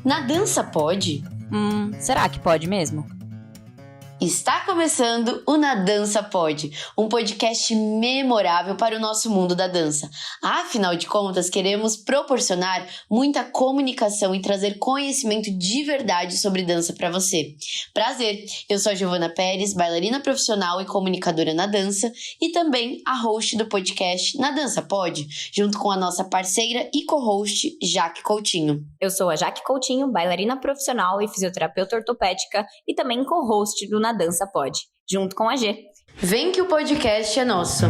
Na dança pode? Será que pode mesmo? Está começando o Na Dança Pode, um podcast memorável para o nosso mundo da dança. Afinal de contas, queremos proporcionar muita comunicação e trazer conhecimento de verdade sobre dança para você. Prazer, eu sou a Giovana Pérez, bailarina profissional e comunicadora na dança e também a host do podcast Na Dança Pode, junto com a nossa parceira e co-host Jaque Coutinho. Eu sou a Jaque Coutinho, bailarina profissional e fisioterapeuta ortopédica e também co-host do Na Dança Pode, junto com a G. Vem que o podcast é nosso!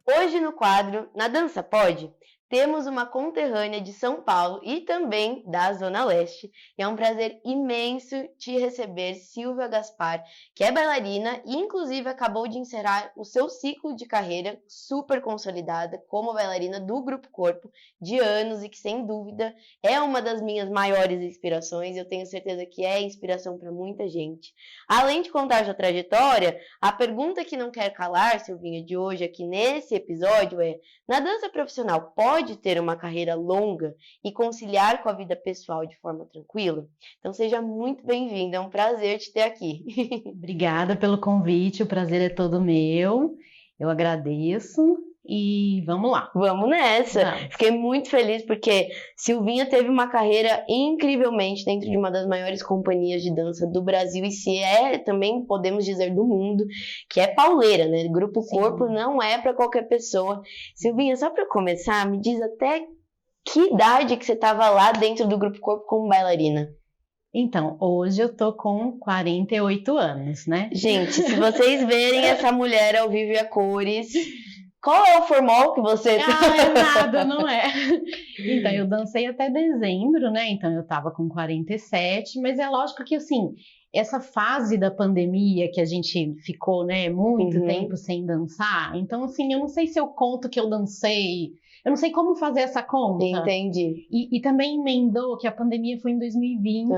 Hoje no quadro Na Dança Pode, temos uma conterrânea de São Paulo e também da Zona Leste. E é um prazer imenso te receber, Silvia Gaspar, que é bailarina e inclusive acabou de encerrar o seu ciclo de carreira super consolidada como bailarina do Grupo Corpo de anos e que sem dúvida é uma das minhas maiores inspirações. Eu tenho certeza que é inspiração para muita gente. Além de contar sua trajetória, a pergunta que não quer calar, Silvinha, de hoje aqui nesse episódio é: na dança profissional pode ter uma carreira longa e conciliar com a vida pessoal de forma tranquila? Então seja muito bem-vinda, é um prazer te ter aqui. Obrigada pelo convite, o prazer é todo meu, eu agradeço e vamos lá. Vamos nessa! Vamos. Fiquei muito feliz porque Silvinha teve uma carreira incrivelmente dentro de uma das maiores companhias de dança do Brasil e se é, também podemos dizer, do mundo, que é pauleira, né? Grupo Sim. Corpo não é para qualquer pessoa. Silvinha, só para começar, me diz até que idade que você estava lá dentro do Grupo Corpo como bailarina? Então, hoje eu tô com 48 anos, né? Gente, se vocês verem essa mulher ao vivo e a cores, qual é o formal que você... É nada, não é? Então, eu dancei até dezembro, né? Então, eu tava com 47, mas é lógico que, assim, essa fase da pandemia que a gente ficou, né, muito tempo sem dançar, então, assim, eu não sei se eu conto que eu dancei, eu não sei como fazer essa conta. Entendi. E também emendou que a pandemia foi em 2020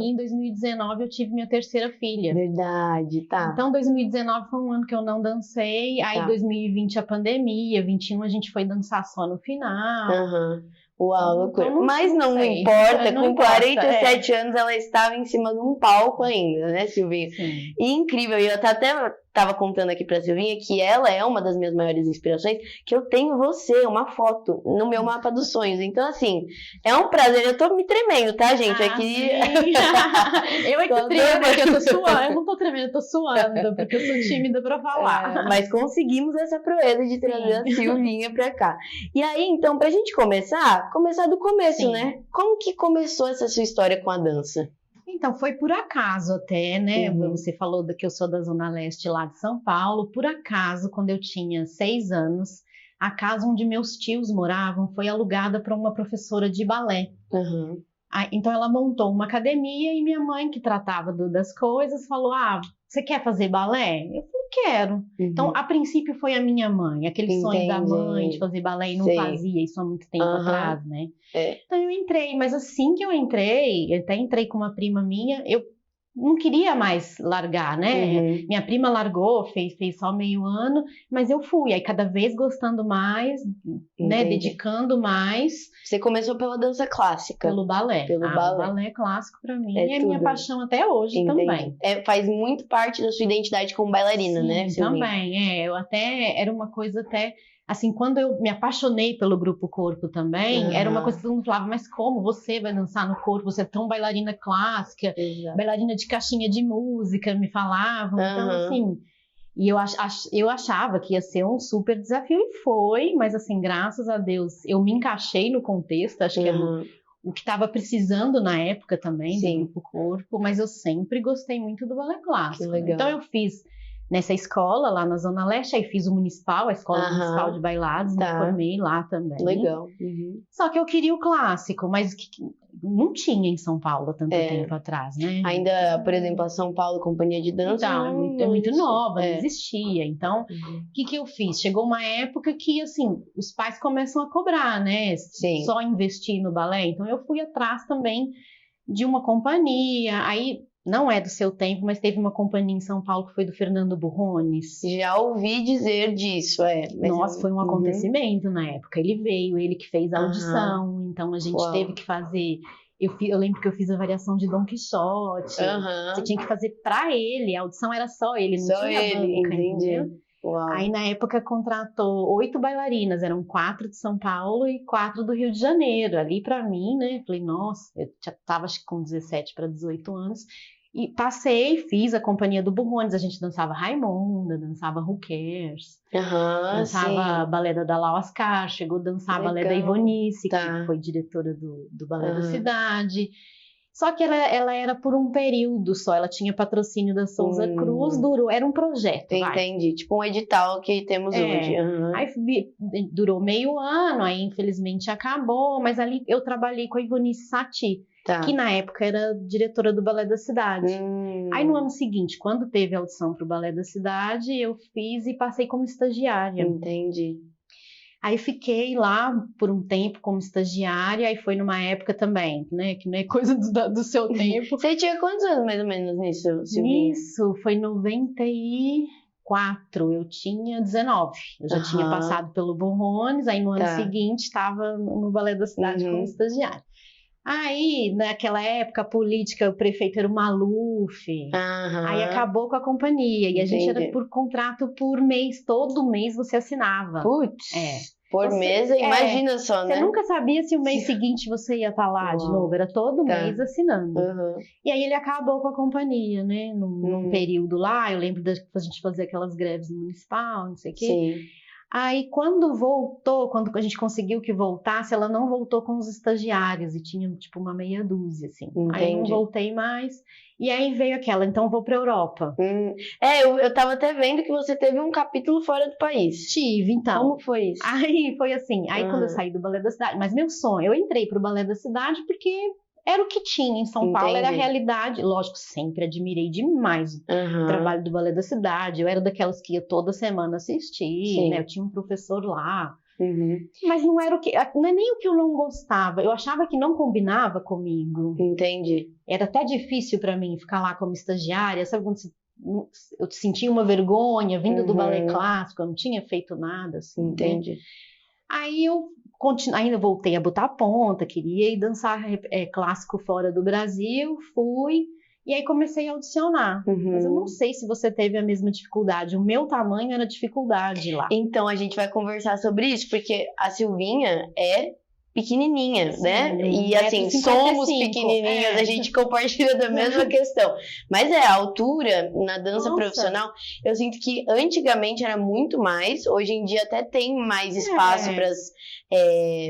e em 2019 eu tive minha terceira filha. Verdade, tá. Então 2019 foi um ano que eu não dancei, aí 2020 a pandemia, 21 a gente foi dançar só no final. Uau, loucura. Então, Mas não sei. importa, Não com importa, 47 anos ela estava em cima de um palco ainda, né, Silvinha? Sim. E incrível, eu até estava contando aqui pra Silvinha que ela é uma das minhas maiores inspirações, que eu tenho você, uma foto, no meu mapa dos sonhos. Então, assim, é um prazer, eu tô me tremendo, tá, gente? Aqui... Eu é que tremo, porque eu tô suando, eu não tô tremendo, eu tô suando, porque eu sou tímida pra falar. Mas conseguimos essa proeza de trazer a Silvinha pra cá. E aí, então, pra gente começar do começo, né? Como que começou essa sua história com a dança? Então, foi por acaso até, né? Você falou que eu sou da Zona Leste lá de São Paulo. Por acaso, quando eu tinha 6 anos, a casa onde meus tios moravam foi alugada para uma professora de balé. Então, ela montou uma academia e minha mãe, que tratava das coisas, falou: você quer fazer balé? Eu falei: quero. Então, a princípio foi a minha mãe, aquele sonho da mãe de fazer balé e não fazia isso há muito tempo atrás, né? Então eu entrei, mas assim que eu até entrei com uma prima minha, eu não queria mais largar, né? Minha prima largou, fez só meio ano, mas eu fui, aí cada vez gostando mais, né? Dedicando mais. Você começou pela dança clássica? Pelo balé. O balé clássico pra mim é minha paixão até hoje também. Faz muito parte da sua identidade como bailarina, né? Também, eu até, era uma coisa até... Assim, quando eu me apaixonei pelo Grupo Corpo também, era uma coisa que todo mundo falava: mas como você vai dançar no corpo? Você é tão bailarina clássica, bailarina de caixinha de música, me falavam. Então, assim, e eu achava que ia ser um super desafio, e foi, mas assim, graças a Deus, eu me encaixei no contexto, acho que era o que estava precisando na época também, do Grupo Corpo, mas eu sempre gostei muito do balé clássico. Que legal. Então, eu fiz nessa escola lá na Zona Leste, aí fiz o municipal, a escola municipal de bailados, me formei lá também. Legal. Só que eu queria o clássico, mas não tinha em São Paulo tanto tempo atrás, né? Ainda, por exemplo, a São Paulo Companhia de Dança é muito nova, não existia. Então, o que eu fiz? Chegou uma época que, assim, os pais começam a cobrar, né? Só investir no balé. Então, eu fui atrás também de uma companhia, aí não é do seu tempo, mas teve uma companhia em São Paulo que foi do Fernando Burrones. Já ouvi dizer disso, mas Nossa, foi um acontecimento na época. Ele veio, ele que fez a audição, então a gente Uau. teve que fazer. Eu lembro que eu fiz a variação de Dom Quixote. Você tinha que fazer pra ele, a audição era só ele, não Só tinha ele, banca, entendi. entendeu? Uau. Aí na época contratou 8 bailarinas, eram 4 de São Paulo e 4 do Rio de Janeiro. Ali pra mim, né? Falei, nossa, eu já tava acho que com 17 para 18 anos. E passei, fiz a companhia do Burrones, a gente dançava Raimonda, dançava Who Cares, dançava balé da Dalla Oscar, chegou a dançar balé da Ivonice, que foi diretora do Balé da Cidade. Só que ela era por um período só, ela tinha patrocínio da Souza Cruz, era um projeto. Entendi, tipo um edital que temos hoje. Aí durou meio ano, aí infelizmente acabou, mas ali eu trabalhei com a Ivonice Satie, que na época era diretora do Balé da Cidade. Aí no ano seguinte, quando teve a audição para o Balé da Cidade, eu fiz e passei como estagiária. Entendi. Aí fiquei lá por um tempo como estagiária, aí foi numa época também, né, que não é coisa do seu tempo. Você tinha quantos anos mais ou menos nisso, Silvinha? Nisso, foi 94, eu tinha 19. Eu já tinha passado pelo Burrones, aí no ano seguinte estava no Balé da Cidade como estagiária. Aí, naquela época, a política, o prefeito era o Maluf, aí acabou com a companhia, e a gente era por contrato por mês, todo mês você assinava. Putz, por mês, imagina só, né? Você nunca sabia se o mês seguinte você ia estar lá de novo, era todo mês assinando. E aí ele acabou com a companhia, né, num período lá, eu lembro da a gente fazer aquelas greves municipal, não sei o quê. Sim. Aí quando voltou, quando a gente conseguiu que voltasse, ela não voltou com os estagiários e tinha tipo uma meia dúzia, assim. Entendi. Aí não voltei mais. E aí veio aquela, então vou pra Europa. Eu tava até vendo que você teve um capítulo fora do país. Tive, então. Como foi isso? Aí foi assim, quando eu saí do Balé da Cidade, mas meu sonho, eu entrei pro Balé da Cidade porque era o que tinha em São Paulo, era a realidade. Lógico, sempre admirei demais o trabalho do Balé da Cidade. Eu era daquelas que ia toda semana assistir, né? Eu tinha um professor lá. Mas não era não é nem o que eu não gostava. Eu achava que não combinava comigo. Entendi. Era até difícil para mim ficar lá como estagiária. Sabe quando eu sentia uma vergonha vindo do balé clássico, eu não tinha feito nada assim. Entendi. Né? Aí eu ainda voltei a botar a ponta, queria ir dançar clássico fora do Brasil, fui, e aí comecei a audicionar. Mas eu não sei se você teve a mesma dificuldade, o meu tamanho era dificuldade lá. Então a gente vai conversar sobre isso, porque a Silvinha é pequenininha, né? E assim, 55. somos pequenininhas, a gente compartilha da mesma questão. Mas a altura na dança profissional, eu sinto que antigamente era muito mais, hoje em dia até tem mais espaço para as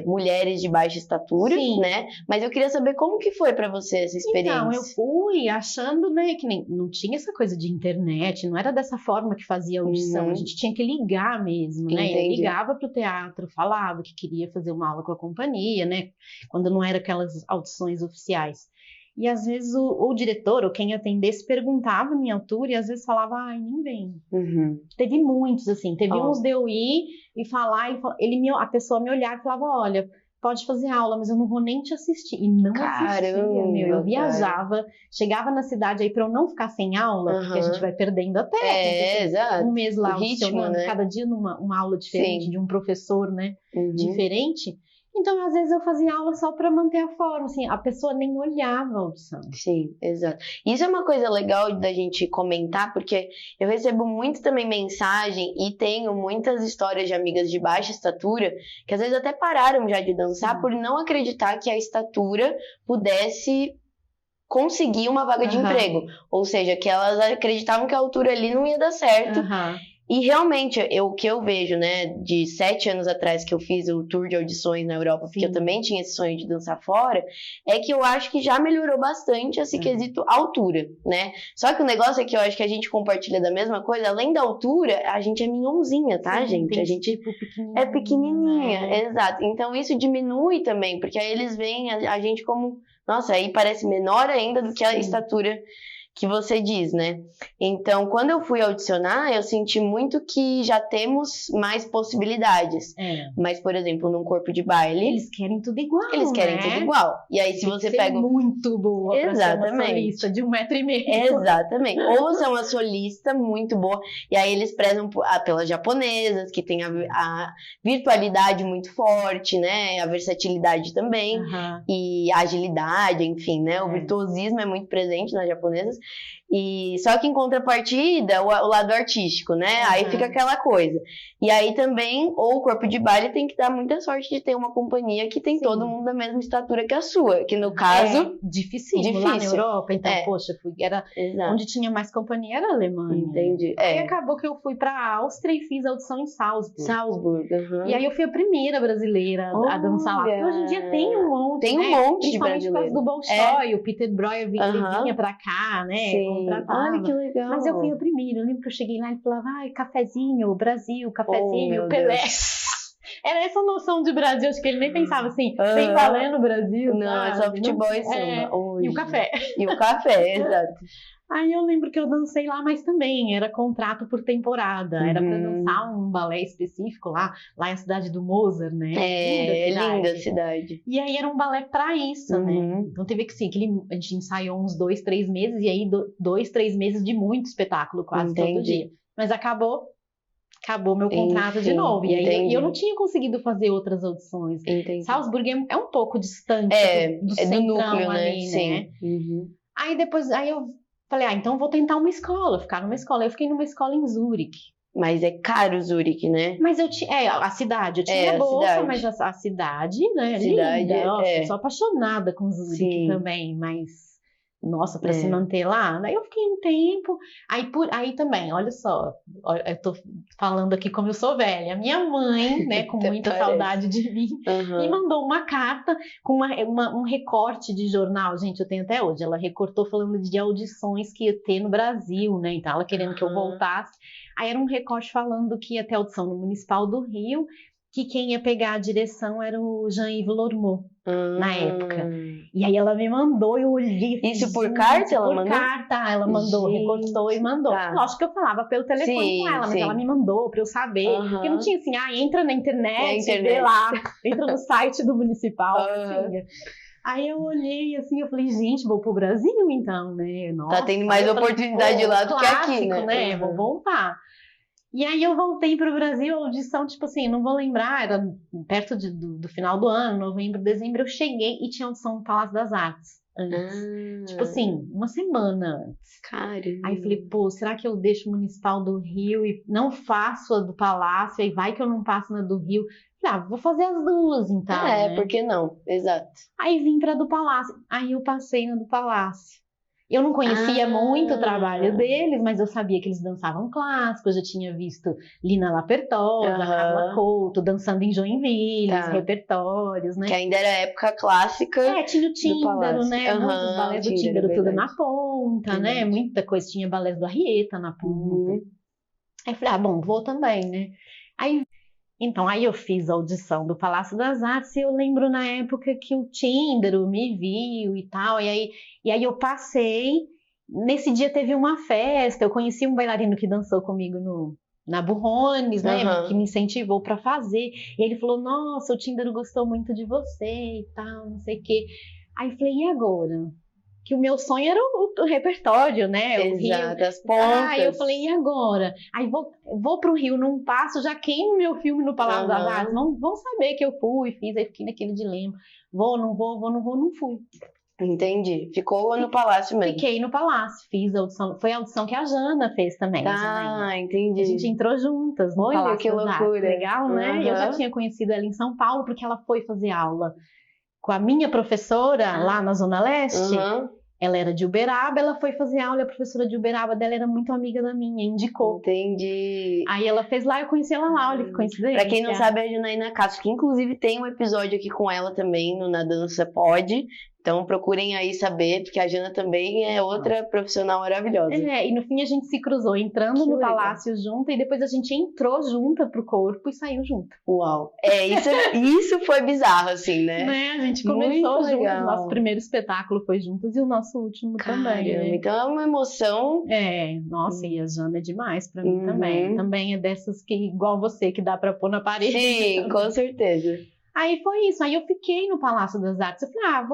mulheres de baixa estatura, né? Mas eu queria saber como que foi para você essa experiência. Então, eu fui achando, né, que não tinha essa coisa de internet, não era dessa forma que fazia audição, a gente tinha que ligar mesmo, né? Eu ligava pro teatro, falava que queria fazer uma aula com a companhia, né? Quando não era aquelas audições oficiais. E às vezes o diretor ou quem atendesse perguntava a minha altura e às vezes falava, nem vem. Teve muitos, assim, teve uns de eu ir e falar, a pessoa me olhava e falava, olha, pode fazer aula, mas eu não vou nem te assistir. E não assistia, eu viajava, chegava na cidade aí pra eu não ficar sem aula, porque a gente vai perdendo a técnica. Exato. Um mês lá, ritmo, né? Cada dia uma aula diferente, de um professor, né, diferente. Então, às vezes eu fazia aula só para manter a forma, assim, a pessoa nem olhava a audição. Sim, exato. Isso é uma coisa legal da gente comentar, porque eu recebo muito também mensagem e tenho muitas histórias de amigas de baixa estatura que às vezes até pararam já de dançar por não acreditar que a estatura pudesse conseguir uma vaga de emprego. Ou seja, que elas acreditavam que a altura ali não ia dar certo. E realmente, o que eu vejo, né, de 7 anos atrás que eu fiz o tour de audições na Europa, porque eu também tinha esse sonho de dançar fora, é que eu acho que já melhorou bastante esse quesito altura, né? Só que o negócio é que eu acho que a gente compartilha da mesma coisa, além da altura, a gente é minhonzinha, tá, gente? A gente é pequenininha, exato. Então isso diminui também, porque aí eles veem a gente como, nossa, aí parece menor ainda do que a estatura que você diz, né? Então, quando eu fui audicionar, eu senti muito que já temos mais possibilidades. Mas, por exemplo, num corpo de baile, Eles querem tudo igual, eles querem né? tudo igual. E aí, se Tem você que ser pega muito boa pra ser uma solista de 1,5 metro. Exatamente. Ou você é uma solista muito boa, e aí eles prezam pelas japonesas, que tem a virtualidade muito forte, né? A versatilidade também, e a agilidade, enfim, né? O virtuosismo é muito presente nas japonesas. E só que em contrapartida, o lado artístico, né? Aí fica aquela coisa. E aí também, ou o corpo de baile tem que dar muita sorte de ter uma companhia que tem todo mundo da mesma estatura que a sua, que no caso... Difícil. Lá na Europa, então, poxa, onde tinha mais companhia era a Alemanha. Entendi. Aí acabou que eu fui pra Áustria e fiz audição em Salzburg. E aí eu fui a primeira brasileira a dançar lá. Porque hoje em dia tem um monte, tem um monte de brasileiros. Principalmente por causa do Bolshoi, o Peter Breuer vinha pra cá, né? Olha que legal. Mas eu fui a primeira. Eu lembro que eu cheguei lá e falava, cafezinho, Brasil, cafezinho, Pelé. Era essa noção de Brasil, acho que ele nem pensava assim, tem balé no Brasil, não, sabe? É só futebol e samba. E o café. E o café, exato. Aí eu lembro que eu dancei lá, mas também era contrato por temporada, era pra dançar um balé específico lá na cidade do Mozart, né? Linda a cidade. E aí era um balé pra isso, né? Então teve que a gente ensaiou uns 2, 3 meses, e aí 2, 3 meses de muito espetáculo, quase todo dia. Mas acabou meu contrato de novo. E aí eu não tinha conseguido fazer outras audições. Salzburg é um pouco distante do centrão do núcleo, ali, né? Aí depois, eu falei, então vou tentar uma escola, ficar numa escola. Eu fiquei numa escola em Zurique. Mas é caro Zurique, né? Mas eu tinha, a cidade, eu tinha bolsa, mas a cidade, né? Linda. Nossa, eu sou apaixonada com Zurique também, mas... Nossa, para se manter lá. Daí eu fiquei um tempo. Aí também, olha só, eu tô falando aqui como eu sou velha. Minha mãe, né, com muita saudade de mim, me mandou uma carta com um recorte de jornal. Gente, eu tenho até hoje. Ela recortou falando de audições que ia ter no Brasil, né? Então, ela querendo que eu voltasse. Aí era um recorte falando que ia ter audição no Municipal do Rio, que quem ia pegar a direção era o Jean-Yves Lormeau, na época. E aí ela me mandou, eu olhei. Isso por carta ela mandou? Por carta, ela mandou, recortou e mandou. Lógico que eu falava pelo telefone com ela, mas ela me mandou pra eu saber. Porque não tinha assim, entra na internet, vê lá, entra no site do Municipal, assim. Aí eu olhei assim, eu falei, gente, vou pro Brasil então, né? Nossa, tá tendo mais oportunidade lá do que aqui, né? Vou voltar. E aí eu voltei para o Brasil, a audição, tipo assim, não vou lembrar, era perto do final do ano, novembro, dezembro, eu cheguei e tinha audição no Palácio das Artes antes. Tipo assim, uma semana antes. Caramba. Aí eu falei, será que eu deixo o Municipal do Rio e não faço a do Palácio, aí vai que eu não passo na do Rio? Falei, vou fazer as duas então. Né? Por que não? Exato. Aí vim para do Palácio, aí eu passei na do Palácio. Eu não conhecia muito o trabalho deles, mas eu sabia que eles dançavam clássico, eu já tinha visto Lina Lapertosa, Carla Couto, dançando em Joinville, os repertórios, né? Que ainda era época clássica. Tinha o Tíndaro, né? Muitos balés do Tíndaro, tudo na ponta, né? Muita coisa, tinha balés do Arrieta na ponta. Aí eu falei, vou também, né? Aí eu fiz a audição do Palácio das Artes e eu lembro na época que o Tíndaro me viu e tal, e aí eu passei, nesse dia teve uma festa, eu conheci um bailarino que dançou comigo na Burrones, né, que me incentivou para fazer, e ele falou, nossa, o Tíndaro gostou muito de você e tal, não sei o quê. Aí eu falei, e agora? Que o meu sonho era o repertório, né? Exato, as pontas. Aí eu falei, e agora? Aí vou pro Rio, não passo, já queimo meu filme no Palácio das Artes, não vão saber que eu fui, fiz, aí fiquei naquele dilema, vou, não fui. Entendi, ficou no Palácio mesmo. Fiquei no Palácio, fiz a audição, foi a audição que a Jana fez também. Entendi. A gente entrou juntas no Olha, Palácio que das loucura. Artes, legal, né? Eu já tinha conhecido ela em São Paulo, porque ela foi fazer aula com a minha professora lá na Zona Leste. Ela era de Uberaba, ela foi fazer aula e a professora de Uberaba dela era muito amiga da minha, indicou. Entendi. Aí ela fez lá, eu conheci ela lá, olha que coincidência. Pra quem não sabe, é a Janaína Castro, que inclusive tem um episódio aqui com ela também no Na Dança Pode, Então procurem aí saber, porque a Jana também é outra profissional maravilhosa. E no fim a gente se cruzou entrando Que no legal. palácio junto, e depois a gente entrou junta pro corpo e saiu junto. Uau! Isso foi bizarro, assim, né? A gente Muito começou juntas, legal. nosso primeiro espetáculo foi juntas e o nosso último também. Caramba, Né? então é uma emoção. Nossa, e a Jana é demais pra mim Uhum. também. Também é dessas que, igual você, que dá pra pôr na parede. Sim, com certeza. Aí foi isso, aí eu fiquei no Palácio das Artes. Eu falei,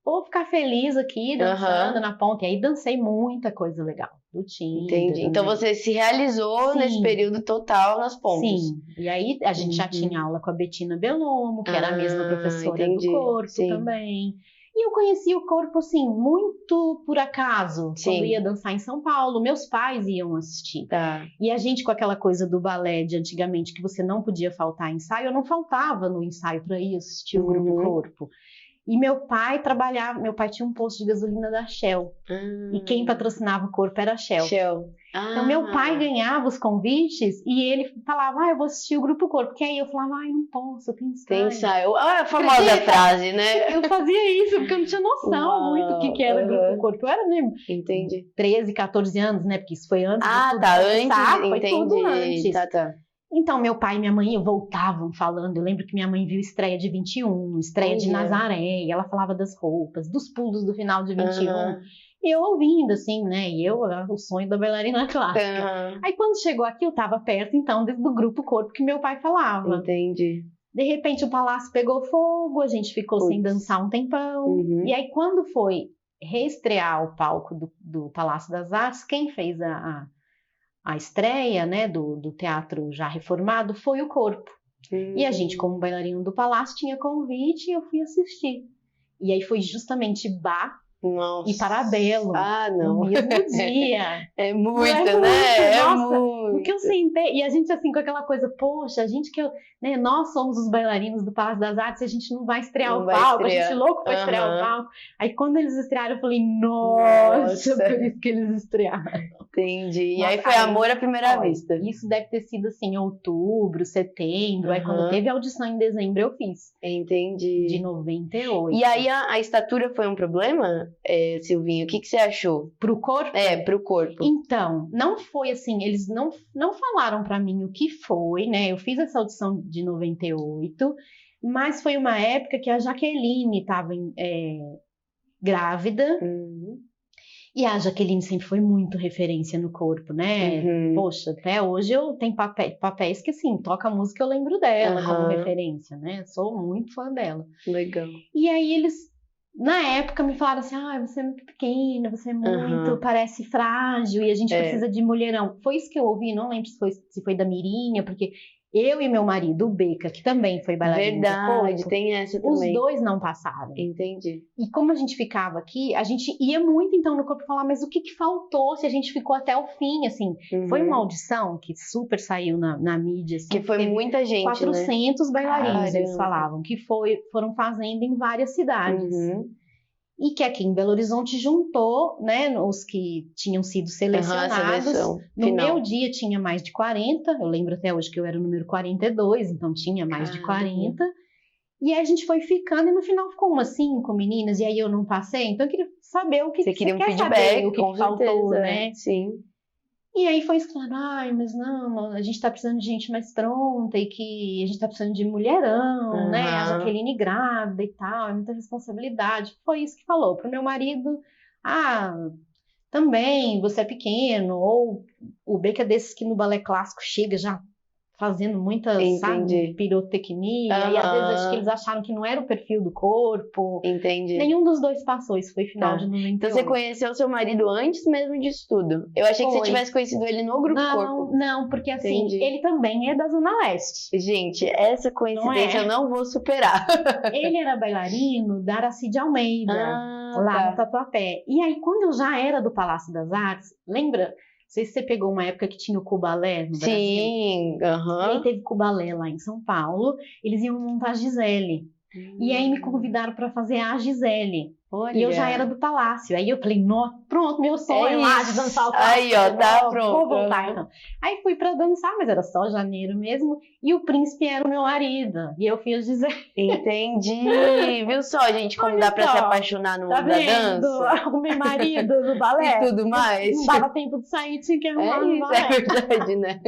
vou ficar feliz aqui, dançando na ponte. E aí dancei muita coisa legal do Tinder. Entendi. Então você se realizou nesse período total nas pontes. Sim. E aí a gente já tinha aula com a Bettina Bellomo, que era a mesma professora do corpo também. E eu conheci o corpo, assim, muito por acaso. Quando ia dançar em São Paulo, meus pais iam assistir. Tá. E a gente, com aquela coisa do balé de antigamente, que você não podia faltar ensaio, eu não faltava no ensaio para ir assistir o grupo corpo. E meu pai tinha um posto de gasolina da Shell. E quem patrocinava o corpo era a Shell. Então meu pai ganhava os convites e ele falava, eu vou assistir o grupo corpo. Porque aí eu falava, não posso, eu tenho ensaio. Tem ensaio. A famosa frase, né? Eu fazia isso, porque eu não tinha noção muito do que era grupo corpo. Eu era, né? Entendi. 13, 14 anos, né? Porque isso foi antes de tudo antes, foi tudo antes. Tá. Então, meu pai e minha mãe voltavam falando. Eu lembro que minha mãe viu estreia de 21, estreia de Nazaré, e ela falava das roupas, dos pulos do final de 21. E eu ouvindo, assim, né? E eu, o sonho da bailarina clássica. Aí, quando chegou aqui, eu tava perto, então, do grupo corpo que meu pai falava. Entendi. De repente, o palácio pegou fogo, a gente ficou sem dançar um tempão. E aí, quando foi reestrear o palco do Palácio das Artes, quem fez a estreia, né, do teatro já reformado foi o corpo. E a gente, como bailarino do Palácio, tinha convite e eu fui assistir. E aí foi justamente Bach e Parabelo no mesmo dia. É muito, né? Nossa, o que eu sentei, e a gente assim com aquela coisa, poxa, nós somos os bailarinos do Palácio das Artes e a gente não vai estrear o palco, a gente louco pra estrear o palco. Aí quando eles estrearam, eu falei, nossa, por isso que eles estrearam. Entendi. E aí foi amor à primeira vista. Isso deve ter sido assim, outubro, setembro. Aí quando teve audição em dezembro, eu fiz. Entendi. De 98. E aí a estatura foi um problema, Silvinho? O que você achou? Pro corpo? Pro corpo. Então, não foi assim, eles não falaram pra mim o que foi, né? Eu fiz essa audição de 98, mas foi uma época que a Jaqueline estava grávida. E a Jaqueline sempre foi muito referência no corpo, né? Poxa, até hoje eu tenho papéis que, assim, toca a música, eu lembro dela como referência, né? Sou muito fã dela. Legal. E aí eles, na época, me falaram assim, você é muito pequena, você é muito, parece frágil, e a gente precisa de mulherão. Foi isso que eu ouvi, não lembro se foi da Mirinha, porque eu e meu marido, o Beca, que também foi bailarino de corpo, tem essa também. Os dois não passaram. Entendi. E como a gente ficava aqui, a gente ia muito então no corpo falar, mas o que faltou se a gente ficou até o fim, assim. Foi uma audição que super saiu na mídia. Assim, que foi muita gente, 400 bailarinos, eles falavam, que foram fazendo em várias cidades. E que aqui em Belo Horizonte juntou, né, os que tinham sido selecionados. No meu dia tinha mais de 40, eu lembro até hoje que eu era o número 42, então tinha mais de 40. E aí a gente foi ficando e no final ficou umas 5 meninas, e aí eu não passei. Então eu queria saber o que você queria um quer feedback, saber, o que faltou, né? Sim. E aí foi isso, claro, mas não, a gente tá precisando de gente mais pronta e que a gente tá precisando de mulherão, né? A Jaqueline grávida e tal, é muita responsabilidade. Foi isso que falou pro meu marido, também, você é pequeno, ou o Beca é desses que no balé clássico chega já fazendo muita, sabe, pirotecnia, e às vezes acho que eles acharam que não era o perfil do corpo. Entendi. Nenhum dos dois passou, isso foi final de 98. Então você conheceu seu marido antes mesmo disso tudo? Eu achei que você tivesse conhecido ele no grupo corpo. Não, porque assim, ele também é da Zona Leste. Gente, essa coincidência eu não vou superar. Ele era bailarino da Aracide Almeida, lá no Tatuapé. E aí, quando eu já era do Palácio das Artes, lembra? Não sei se você pegou uma época que tinha o Cubalé no Brasil. Sim, E aí teve Cubalé lá em São Paulo. Eles iam montar a Gisele. E aí me convidaram para fazer a Gisele. E eu já era do Palácio. Aí eu falei, pronto, meu sonho lá de dançar o Palácio. Aí, ó, tá pronto. Vou voltar então. Aí fui pra dançar, mas era só janeiro mesmo. E o príncipe era o meu marido. E eu fiz dizer. Entendi. Viu só, gente, como Olha dá pra só, se apaixonar no Tá mundo da vendo? dança? O meu marido do balé. E tudo mais. Não dava tempo de sair, tinha que arrumar no Isso, balé. é verdade, né?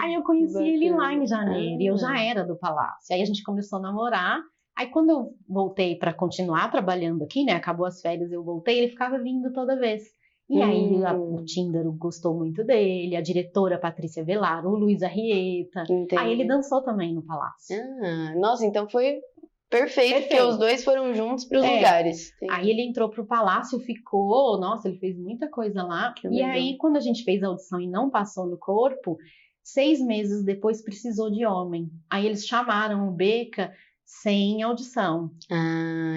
Aí eu conheci ele lá em Bacana. janeiro. E eu já era do Palácio. Aí a gente começou a namorar. Aí quando eu voltei para continuar trabalhando aqui, né? Acabou as férias, eu voltei, ele ficava vindo toda vez. E aí o Tinder gostou muito dele, a diretora Patrícia Velaro, o Luiz Arrieta. Entendi. Aí ele dançou também no Palácio. Nossa, então foi perfeito, porque os dois foram juntos para os lugares. Aí ele entrou pro Palácio, ficou, nossa, ele fez muita coisa lá. Que E legal. aí quando a gente fez a audição e não passou no corpo, 6 meses depois precisou de homem. Aí eles chamaram o Beca sem audição.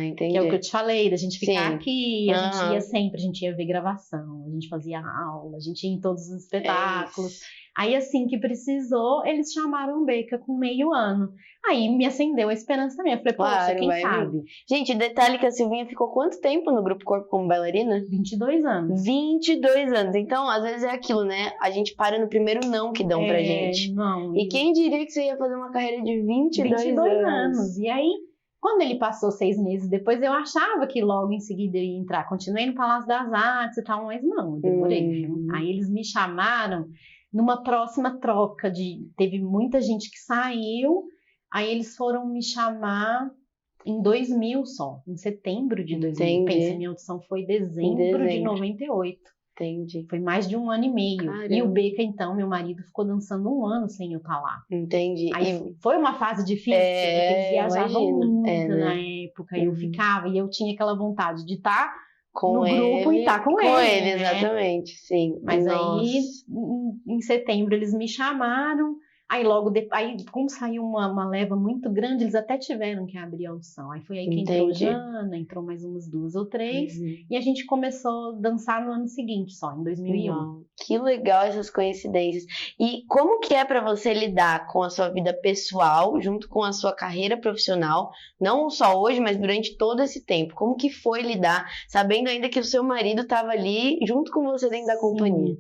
Entendi. Que é o que eu te falei, da gente ficar Sim. aqui, a gente ia sempre, a gente ia ver gravação, a gente fazia aula, a gente ia em todos os espetáculos. Aí assim que precisou, eles chamaram o Beca com meio ano. Aí me acendeu a esperança também. Eu falei, poxa, quem sabe? Gente, detalhe que a Silvinha ficou quanto tempo no Grupo Corpo como bailarina? 22 anos. 22 anos. Então, às vezes é aquilo, né? A gente para no primeiro não que dão pra gente. Não. E quem diria que você ia fazer uma carreira de 22 anos? E aí, quando ele passou 6 meses depois, eu achava que logo em seguida eu ia entrar. Continuei no Palácio das Artes e tal, mas não, eu demorei. Aí eles me chamaram numa próxima troca teve muita gente que saiu, aí eles foram me chamar em 2000 só, em setembro de 2000. Pensa, minha audição foi dezembro de 98. Entendi. Foi mais de 1 ano e meio. Caramba. E o Beca, então, meu marido, ficou dançando 1 ano sem eu estar lá. Entendi. Aí foi uma fase difícil, porque eles viajavam muito na época, e eu ficava, e eu tinha aquela vontade de estar no grupo e estar com ele, né? Exatamente, sim. Mas aí, em setembro, eles me chamaram. Aí logo depois, aí como saiu uma leva muito grande, eles até tiveram que abrir a audição. Aí foi aí que entrou Jana, entrou mais umas 2 ou 3, e a gente começou a dançar no ano seguinte, só em 2001. Uau, que legal essas coincidências. E como que é para você lidar com a sua vida pessoal junto com a sua carreira profissional, não só hoje, mas durante todo esse tempo? Como que foi lidar, sabendo ainda que o seu marido estava ali junto com você dentro da companhia?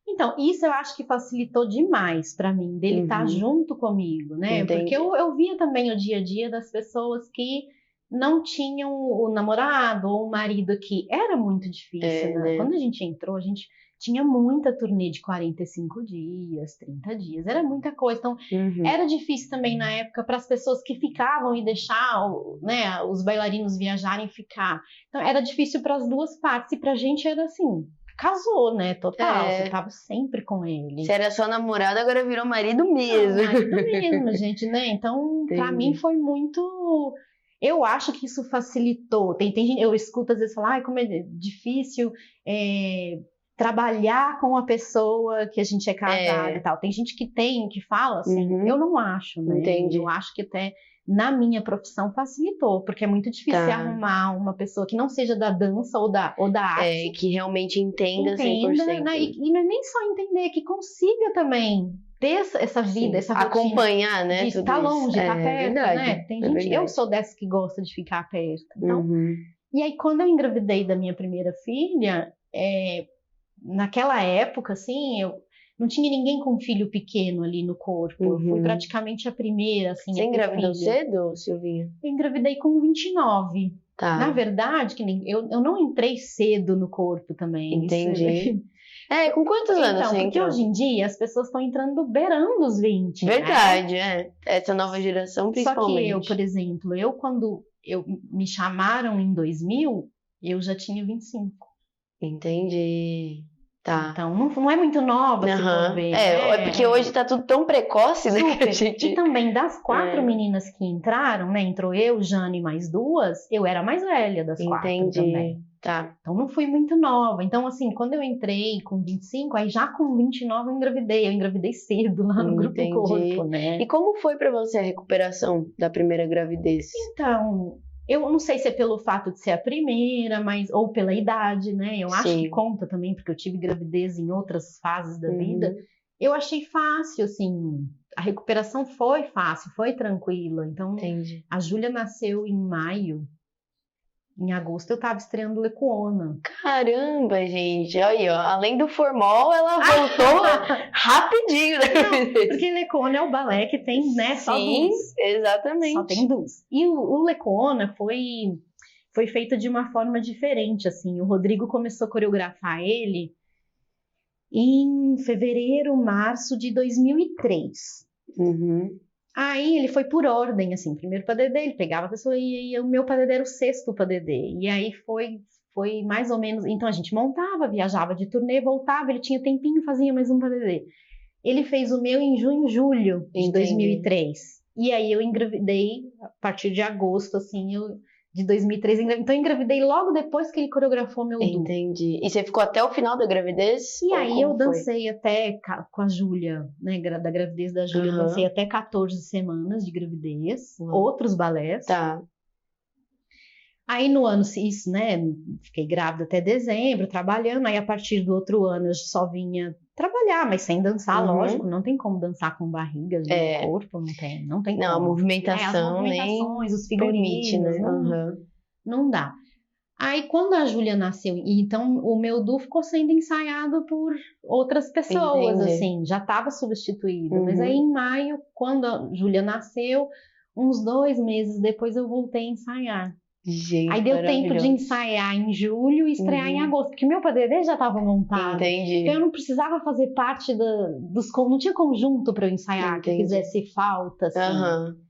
Então, isso eu acho que facilitou demais para mim, dele estar junto comigo, né? Entendi. Porque eu via também o dia a dia das pessoas que não tinham o namorado ou o marido aqui. Era muito difícil, né? Quando a gente entrou, a gente tinha muita turnê de 45 dias, 30 dias, era muita coisa. Então, era difícil também na época para as pessoas que ficavam e deixar, né, os bailarinos viajarem e ficar. Então, era difícil para as duas partes, e pra gente era assim... Casou, né? Total. Você tava sempre com ele. Você era só namorado, agora virou marido mesmo. Marido mesmo, gente, né? Então, pra mim foi muito... Eu acho que isso facilitou. Tem gente, eu escuto às vezes falar, ai, como é difícil trabalhar com a pessoa que a gente é casado e tal. Tem gente que fala assim, eu não acho, né? Entendi. Eu acho que até... Na minha profissão facilitou, porque é muito difícil arrumar uma pessoa que não seja da dança ou da arte. Que realmente entenda 100%. Né? E não é nem só entender, que consiga também ter essa vida, essa rotina. Acompanhar, né? De estar longe, estar perto, verdade, né? Tem gente, eu sou dessa que gosta de ficar perto. Então, e aí quando eu engravidei da minha primeira filha, naquela época, assim, eu não tinha ninguém com filho pequeno ali no corpo. Eu fui praticamente a primeira, assim. Você engravidou cedo, Silvinha? Eu engravidei com 29. Tá. Na verdade, eu não entrei cedo no corpo também. Entendi. Com quantos anos você porque entrou? hoje em dia as pessoas estão entrando beirando os 20. Verdade, né? Essa nova geração, principalmente. Só que eu, por exemplo, quando me chamaram em 2000, eu já tinha 25. Entendi. Tá. Então, não é muito nova, se for ver. Porque hoje tá tudo tão precoce, né? Super. Que a gente... E também, das 4 meninas que entraram, né? Entrou eu, Jane e mais 2, eu era a mais velha das 4 também. Tá. Então, não fui muito nova. Então, assim, quando eu entrei com 25, aí já com 29 eu engravidei. Eu engravidei cedo lá no Grupo Corpo, né? E como foi pra você a recuperação da primeira gravidez? Então... Eu não sei se é pelo fato de ser a primeira, ou pela idade, né? Eu acho que conta também, porque eu tive gravidez em outras fases da vida. Eu achei fácil, assim, a recuperação foi fácil, foi tranquila. Então, a Júlia nasceu em maio Em agosto eu tava estreando Lecuona. Caramba, gente. Aí, ó, além do formol, ela voltou rapidinho da gravidez. Porque Lecuona é o balé que tem, né, só Sim, duas. exatamente. Só tem duas. E o Lecuona foi feito de uma forma diferente, assim. O Rodrigo começou a coreografar ele em fevereiro, março de 2003. Uhum. Aí ele foi por ordem, assim, primeiro padedê, ele pegava a pessoa e o meu padedê era o sexto padedê. E aí foi mais ou menos, então a gente montava, viajava de turnê, voltava, ele tinha tempinho, fazia mais um padedê. Ele fez o meu em junho, julho de 2003. E aí eu engravidei a partir de agosto, assim, de 2003. Então eu engravidei logo depois que ele coreografou meu duo. Entendi. E você ficou até o final da gravidez? E aí eu dancei até com a Júlia, né, da gravidez da Júlia, eu dancei até 14 semanas de gravidez, outros balés. Tá. Aí no ano, isso, né, fiquei grávida até dezembro, trabalhando, aí a partir do outro ano eu só vinha trabalhar, mas sem dançar, lógico, não tem como dançar com barriga no corpo, não tem não, como. A movimentação, as movimentações, nem os figurinos, permite, né? Não dá. Aí quando a Júlia nasceu, então o meu duo ficou sendo ensaiado por outras pessoas, assim, já estava substituído, mas aí em maio, quando a Júlia nasceu, uns 2 meses depois eu voltei a ensaiar. Gente, aí deu tempo de ensaiar em julho e estrear em agosto, porque meu padedê já estava montado. Entendi. Então eu não precisava fazer parte não tinha conjunto para eu ensaiar que fizesse falta, assim.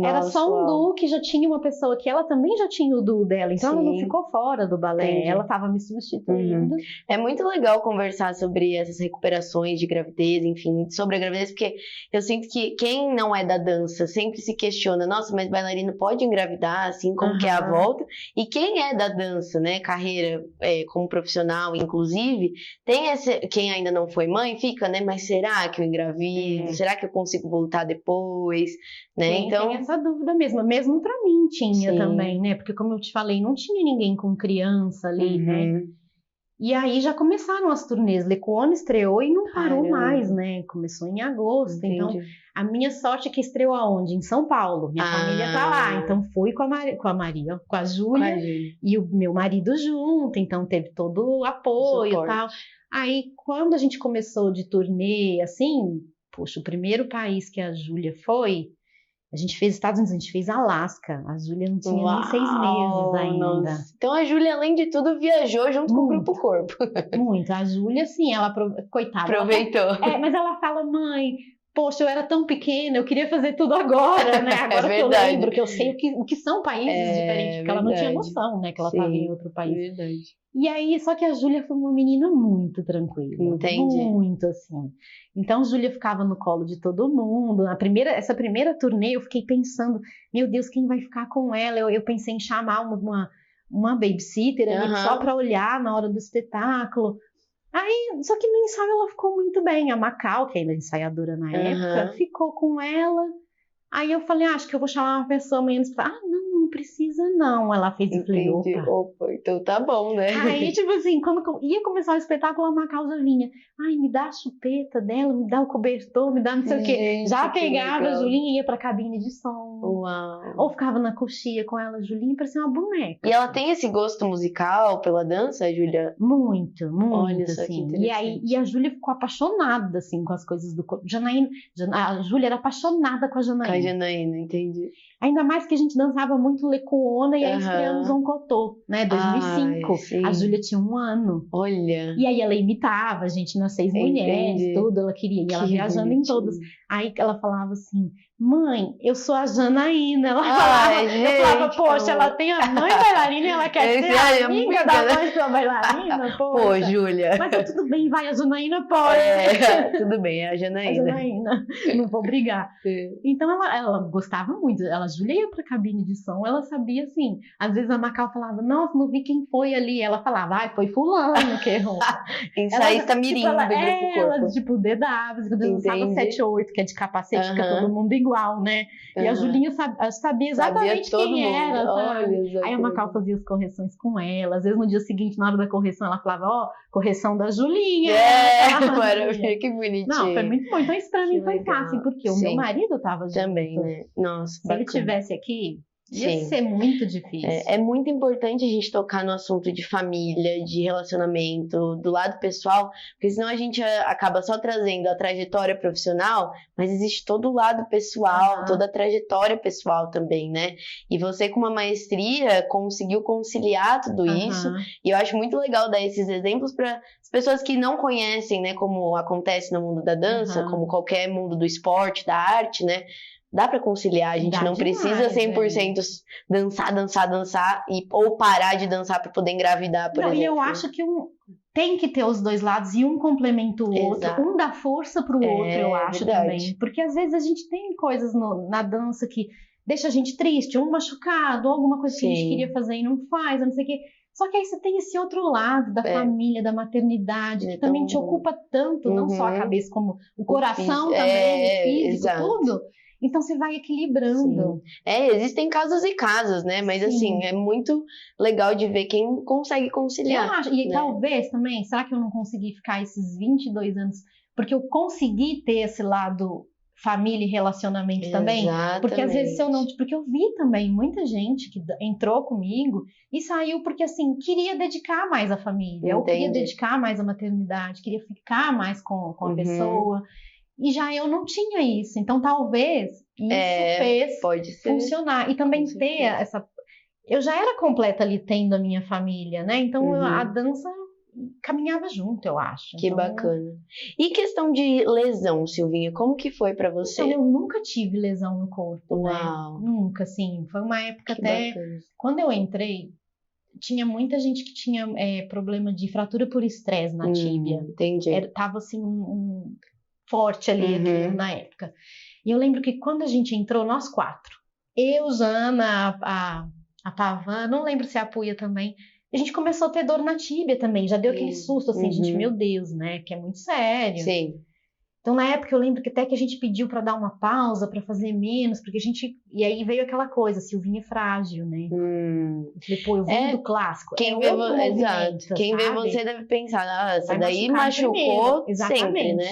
Era só um duo que já tinha uma pessoa que ela também já tinha o duo dela, então ela não ficou fora do balé, ela estava me substituindo. É muito legal conversar sobre essas recuperações de gravidez, enfim, sobre a gravidez, porque eu sinto que quem não é da dança sempre se questiona, nossa, mas bailarino pode engravidar, assim, como que é a volta? E quem é da dança, né, carreira como profissional, inclusive, tem quem ainda não foi mãe, fica, né, mas será que eu engravido? Será que eu consigo voltar depois? Né? Então, tem essa dúvida mesmo para mim tinha também, né? Porque como eu te falei, não tinha ninguém com criança ali, né? E aí já começaram as turnês, Lecuona estreou e não parou mais, né? Começou em agosto, então a minha sorte é que estreou aonde? Em São Paulo, minha família tá lá, então fui com a Maria, com a Júlia e o meu marido junto, então teve todo o apoio e tal. Aí quando a gente começou de turnê, assim, poxa, o primeiro país que a Júlia foi, a gente fez Estados Unidos, a gente fez Alasca. A Júlia não tinha nem 6 meses ainda. Nossa. Então a Júlia, além de tudo, viajou junto com o Grupo Corpo. Muito. A Júlia, assim, ela, coitada. Aproveitou. Mas ela fala, mãe, poxa, eu era tão pequena, eu queria fazer tudo agora, né? Agora que eu lembro, que eu sei o que são países diferentes, porque ela não tinha noção, né? Que ela estava em outro país. Verdade. E aí, só que a Júlia foi uma menina muito tranquila. Entendi. Muito, assim. Então, a Júlia ficava no colo de todo mundo. Essa primeira turnê, eu fiquei pensando, meu Deus, quem vai ficar com ela? Eu pensei em chamar uma babysitter ali, só para olhar na hora do espetáculo. Aí, só que no ensaio ela ficou muito bem. A Macau, que ainda é ensaiadora na época, ficou com ela. Aí eu falei, acho que eu vou chamar uma pessoa menos pra... não precisa não. Ela fez e falei, opa, então tá bom, né? Aí, tipo assim, quando ia começar o espetáculo, a Macau já vinha. Ai, me dá a chupeta dela, me dá o cobertor, me dá não sei o quê. Já pegava a Julinha e ia pra cabine de som. Uau. Ou ficava na coxia com ela, Julinha, parecia uma boneca. E ela tem esse gosto musical pela dança, Júlia? Muito, Olha só, assim. que E a Júlia ficou apaixonada, assim, com as coisas do corpo. A Júlia era apaixonada com a Janaína. Com a Janaína, entendi. Ainda mais que a gente dançava muito Lecuona e aí estreamos um Cotô, né? 2005. A Júlia tinha 1 ano. Olha. E aí ela imitava a gente nas 6 mulheres, tudo, ela queria. E ela viajando em todas. Aí ela falava assim, mãe, eu sou a Janaína. Ela falava, eu falava, poxa, ela tem a mãe bailarina e ela quer ser a amiga da mãe da bailarina, poxa. Pô, Júlia. Mas tudo bem, vai, a Janaína pode. Tudo bem, é a Janaína. A Janaína, não vou brigar. Então ela gostava muito, a Júlia ia pra cabine de som, ela sabia assim, às vezes a Macau falava, nossa, não vi quem foi ali, ela falava, foi fulano que errou. Ensaísta mirim do Grupo Corpo. Ela, tipo, DW, que dançava 7-8, que é de capacete, fica todo mundo igual, né? E a Julinha sabia exatamente quem era, sabe? Aí a Macau fazia as correções com ela, às vezes no dia seguinte, na hora da correção, ela falava, correção da Julinha. Maravilha, que bonitinho. Não, foi muito bom. Então isso pra mim foi fácil, porque o meu marido tava junto. Também, né? Nossa, se ele tivesse aqui, Ia Sim. ser muito difícil. É muito importante a gente tocar no assunto de família, de relacionamento, do lado pessoal, porque senão a gente acaba só trazendo a trajetória profissional, mas existe todo o lado pessoal, toda a trajetória pessoal também, né? E você, com uma maestria, conseguiu conciliar tudo isso, e eu acho muito legal dar esses exemplos para as pessoas que não conhecem, né, como acontece no mundo da dança, como qualquer mundo do esporte, da arte, né? Dá pra conciliar, a gente Dá não demais, precisa 100% dançar ou parar de dançar pra poder engravidar, por exemplo. E eu acho que tem que ter os dois lados e um complementa o outro, Exato. um dá força pro outro, eu acho verdade. também. Porque às vezes a gente tem coisas na dança que deixa a gente triste, um machucado, alguma coisa que a gente queria fazer e não faz, não sei o quê. Só que aí você tem esse outro lado da família, da maternidade, que também te ocupa tanto, não só a cabeça, como o coração também, o físico, exato. tudo. Então você vai equilibrando. Existem casos e casos, né? Mas assim, é muito legal de ver quem consegue conciliar. Eu acho, e talvez também, será que eu não consegui ficar esses 22 anos? Porque eu consegui ter esse lado família e relacionamento também. Porque às vezes se eu não... Porque eu vi também muita gente que entrou comigo e saiu porque assim, queria dedicar mais à família. Ou queria dedicar mais à maternidade, queria ficar mais com a pessoa. E já eu não tinha isso. Então, talvez isso fez funcionar. E também ter essa... Eu já era completa ali tendo a minha família, né? Então, a dança caminhava junto, eu acho. Que bacana. E questão de lesão, Silvinha, como que foi pra você? Então, eu nunca tive lesão no corpo, Uau. né? Nunca, assim. Foi uma época Que até... bacana. Quando eu entrei, tinha muita gente que tinha problema de fratura por estresse na tíbia. Entendi. Tava assim forte ali na época. E eu lembro que quando a gente entrou, nós 4, eu, Jana, a Pavan, não lembro se a Puia também, a gente começou a ter dor na tíbia também, já deu aquele susto assim, gente, meu Deus, né, que é muito sério. Sim. Então na época eu lembro que até que a gente pediu para dar uma pausa, para fazer menos, porque a gente, e aí veio aquela coisa, Silvinha é frágil, né? Eu falei, pô, eu vim do clássico. Quem vê exato. Quem vê você deve pensar, essa daí machucou sempre, né?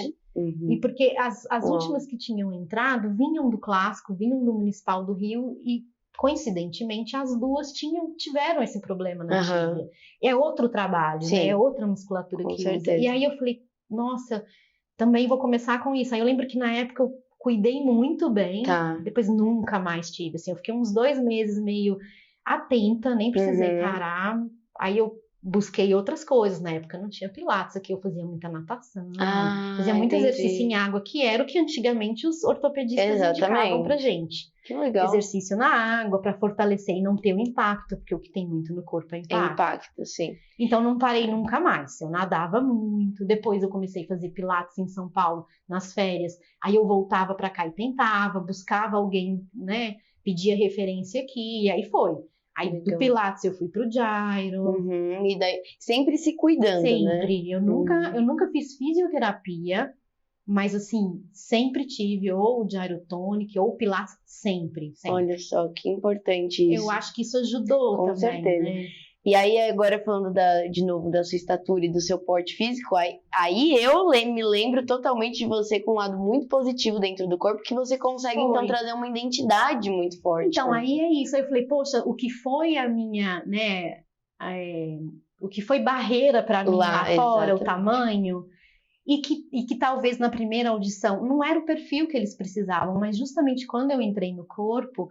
E porque as últimas que tinham entrado vinham do clássico, vinham do Municipal do Rio e coincidentemente as duas tiveram esse problema na tíbia. É outro trabalho, né? É outra musculatura que usa. E aí eu falei, nossa, também vou começar com isso. Aí eu lembro que na época eu cuidei muito bem, depois nunca mais tive, assim, eu fiquei uns 2 meses meio atenta, nem precisei parar. Aí eu busquei outras coisas, na época não tinha pilates, aqui eu fazia muita natação, fazia muito exercício em água, que era o que antigamente os ortopedistas indicavam pra gente. Que legal. Exercício na água para fortalecer e não ter o impacto, porque o que tem muito no corpo é impacto. Impacto, sim. Então não parei nunca mais, eu nadava muito, depois eu comecei a fazer pilates em São Paulo nas férias, aí eu voltava para cá e tentava, buscava alguém, né, pedia referência aqui, e aí foi. Aí do Pilates eu fui pro Gyro. E daí, sempre se cuidando, né? Sempre. Eu nunca fiz fisioterapia, mas assim, sempre tive ou o Gyro Tonic ou o Pilates, sempre. Olha só, que importante isso. Eu acho que isso ajudou também. Com certeza. Né? E aí, agora falando de novo da sua estatura e do seu porte físico, aí eu me lembro totalmente de você com um lado muito positivo dentro do corpo, que você consegue, então, trazer uma identidade muito forte. Então, aí é isso. Aí eu falei, poxa, o que foi a minha, né, o que foi barreira para mim lá fora, o tamanho, e que talvez na primeira audição não era o perfil que eles precisavam, mas justamente quando eu entrei no corpo,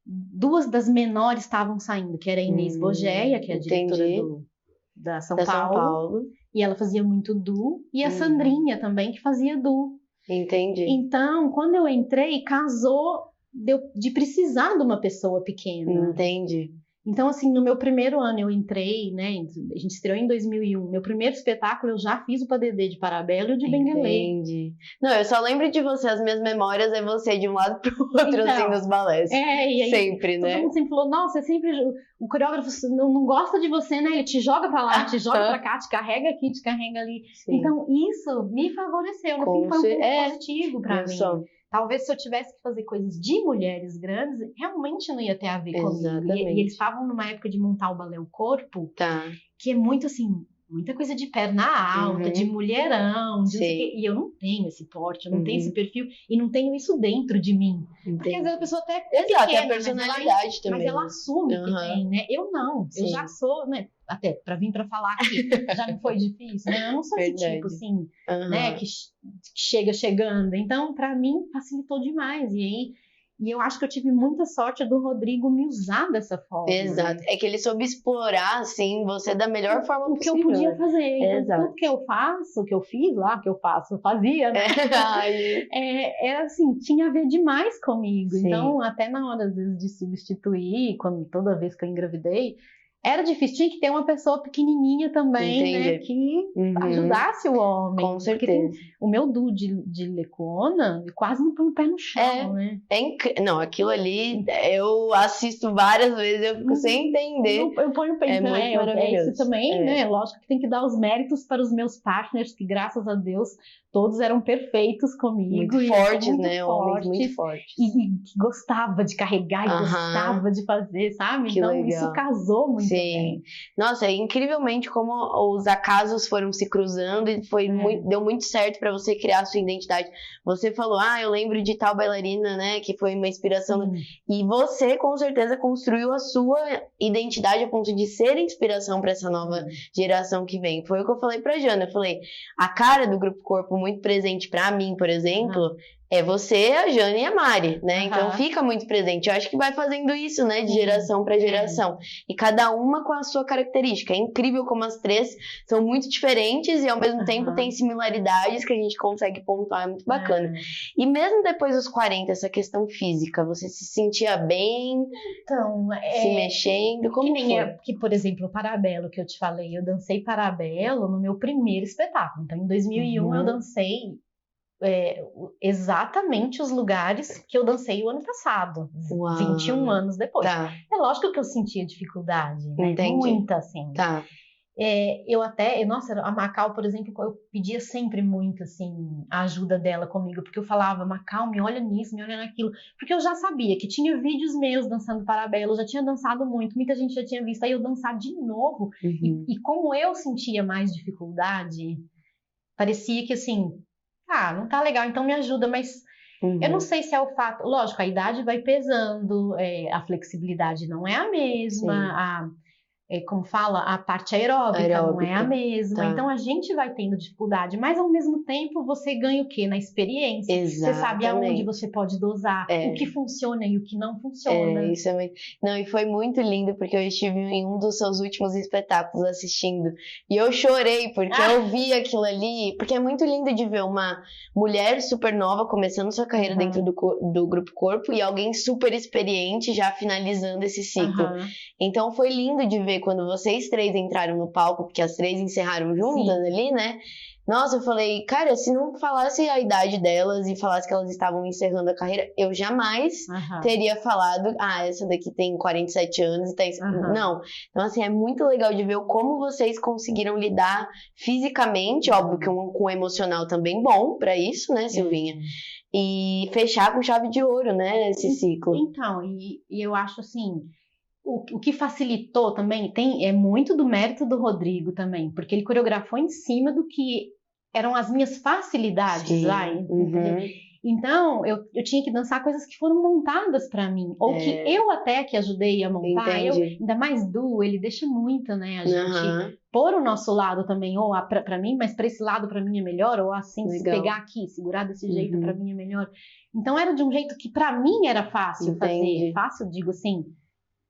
2 das menores estavam saindo, que era a Inês Bogeia, que é a diretora da São Paulo, e ela fazia muito duo, e a Sandrinha também, que fazia duo. Entendi. Então, quando eu entrei, casou de precisar de uma pessoa pequena. Entendi. Então, assim, no meu primeiro ano eu entrei, né, a gente estreou em 2001, meu primeiro espetáculo eu já fiz o Padedê de Parabelo e o de Benguelê. Entendi. Não, eu só lembro de você, as minhas memórias é você de um lado pro outro, então, assim, nos balés. E aí, sempre, né? Todo mundo sempre falou, nossa, o coreógrafo não gosta de você, né, ele te joga pra lá, te joga pra cá, te carrega aqui, te carrega ali. Sim. Então, isso me favoreceu, no fim foi um ponto positivo pra mim. Talvez se eu tivesse que fazer coisas de mulheres grandes, realmente não ia ter a ver comigo. E eles estavam numa época de montar o balé O Corpo, que é muito assim, muita coisa de perna alta, de mulherão, e eu não tenho esse porte, eu não tenho esse perfil, e não tenho isso dentro de mim. Porque às vezes a pessoa até é Exato, pequena, é a personalidade também. mas ela assume que tem, né? Eu não, eu já sou, né? Até para vir para falar aqui, já me foi difícil, né? Eu não sou esse tipo, assim, né? Que chega chegando. Então, para mim, facilitou demais. E eu acho que eu tive muita sorte do Rodrigo me usar dessa forma. Exato. É que ele soube explorar, assim, você da melhor forma possível. O que eu podia fazer. Então, tudo que eu faço, que eu fiz lá, que eu faço, eu fazia, né? Era assim, tinha a ver demais comigo. Sim. Então, até na hora, às vezes, de substituir, toda vez que eu engravidei, era difícil, tinha que ter uma pessoa pequenininha também, né, que ajudasse o homem. Com certeza. O meu duo de lecona quase não põe o pé no chão, né? Não, aquilo ali, eu assisto várias vezes, eu fico sem entender. Eu ponho o pé no chão. Isso também, né? Lógico que tem que dar os méritos para os meus partners, que graças a Deus todos eram perfeitos comigo. Muito fortes, né? Homens muito fortes. E que gostava de carregar e gostava de fazer, sabe? Que então legal. Isso casou muito bem. Nossa, é incrivelmente como os acasos foram se cruzando e deu muito certo pra você criar a sua identidade. Você falou, eu lembro de tal bailarina, né? Que foi uma inspiração. E você, com certeza, construiu a sua identidade a ponto de ser inspiração pra essa nova geração que vem. Foi o que eu falei pra Jana. Eu falei, a cara do Grupo Corpo muito presente pra mim, por exemplo, é você, a Jana e a Mari, né? Então fica muito presente. Eu acho que vai fazendo isso, né? De geração para geração. E cada uma com a sua característica. É incrível como as três são muito diferentes e ao mesmo tempo tem similaridades que a gente consegue pontuar. É muito bacana. E mesmo depois dos 40, essa questão física, você se sentia bem? Então, se mexendo? Como foi? Que, por exemplo, o Parabelo que eu te falei, eu dancei Parabelo no meu primeiro espetáculo. Então, em 2001 eu dancei exatamente os lugares que eu dancei o ano passado, 21 anos depois. É lógico que eu sentia dificuldade, né? Muita, assim. A Macau, por exemplo, eu pedia sempre muito, assim, a ajuda dela comigo, porque eu falava, Macau, me olha nisso, me olha naquilo, porque eu já sabia que tinha vídeos meus dançando Parabelo, eu já tinha dançado muito, muita gente já tinha visto, aí eu dançar de novo, e como eu sentia mais dificuldade, parecia que, assim, não tá legal, então me ajuda, mas eu não sei se é o fato, lógico, a idade vai pesando, a flexibilidade não é a mesma, como fala, a parte aeróbica não é a mesma, então a gente vai tendo dificuldade, mas ao mesmo tempo você ganha o quê? Na experiência. Exatamente. Você sabe aonde você pode dosar, o que funciona e o que não funciona. Isso é Não, e foi muito lindo, porque eu estive em um dos seus últimos espetáculos assistindo, e eu chorei, porque eu vi aquilo ali, porque é muito lindo de ver uma mulher super nova começando sua carreira dentro do Grupo Corpo, e alguém super experiente já finalizando esse ciclo. Então foi lindo de ver quando vocês três entraram no palco, porque as três encerraram juntas ali, né? Nossa, eu falei, cara, se não falasse a idade delas e falasse que elas estavam encerrando a carreira, eu jamais teria falado, essa daqui tem 47 anos e tá... Não. Então, assim, é muito legal de ver como vocês conseguiram lidar fisicamente, óbvio que com o emocional também bom pra isso, né, Silvinha? E fechar com chave de ouro, né, esse ciclo. Então, e eu acho assim... O que facilitou também é muito do mérito do Rodrigo também, porque ele coreografou em cima do que eram as minhas facilidades lá. Então, eu tinha que dançar coisas que foram montadas para mim, ou que eu até que ajudei a montar. Ainda mais ele deixa muito, né, a gente pôr o nosso lado também, ou para mim, mas para esse lado para mim é melhor, ou assim, se pegar aqui, segurar desse jeito para mim é melhor. Então, era de um jeito que para mim era fácil fazer. Fácil, digo assim...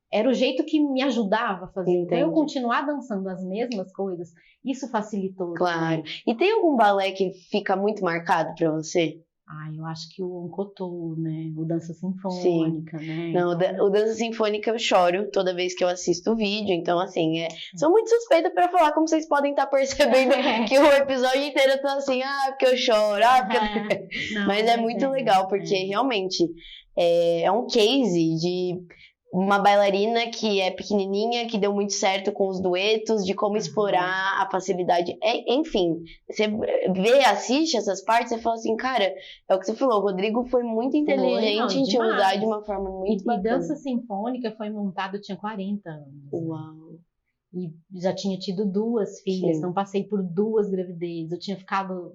Era o jeito que me ajudava a fazer. Então, eu continuar dançando as mesmas coisas, isso facilitou. Claro. E tem algum balé que fica muito marcado pra você? Eu acho que o Ankotou, né? O Dança Sinfônica, né? Não, o Dança Sinfônica eu choro toda vez que eu assisto o vídeo. Então, assim, sou muito suspeita pra falar, como vocês podem estar percebendo que o episódio inteiro eu tô assim, porque eu choro, porque... Não, mas é muito legal, porque realmente é um case de... uma bailarina que é pequenininha, que deu muito certo com os duetos, de como explorar a facilidade. Enfim, você assiste essas partes, você fala assim, cara, é o que você falou, o Rodrigo foi muito inteligente em te usar de uma forma muito bacana. E Dança Sinfônica foi montada, eu tinha 40 anos. Uau! e já tinha tido 2 filhas, Sim. então passei por 2 gravidezes.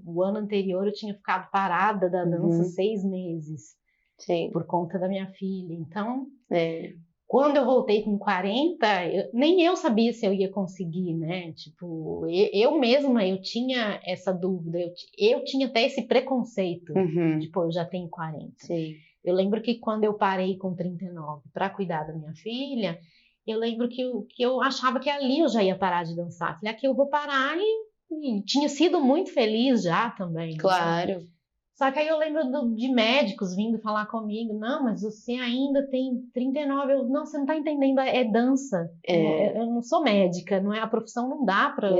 O ano anterior eu tinha ficado parada da dança 6 meses, Sim. por conta da minha filha. Então, É. quando eu voltei com 40, nem eu sabia se eu ia conseguir, né? Tipo, eu mesma, eu tinha essa dúvida, eu tinha até esse preconceito, tipo, eu já tenho 40. Sim. Eu lembro que quando eu parei com 39 para cuidar da minha filha, eu lembro que eu achava que ali eu já ia parar de dançar. Falei, aqui eu vou parar e tinha sido muito feliz já também. Claro. Né? Só que aí eu lembro de médicos vindo falar comigo, não, mas você ainda tem 39, não, você não tá entendendo, é dança. Eu não sou médica, não é, a profissão não dá para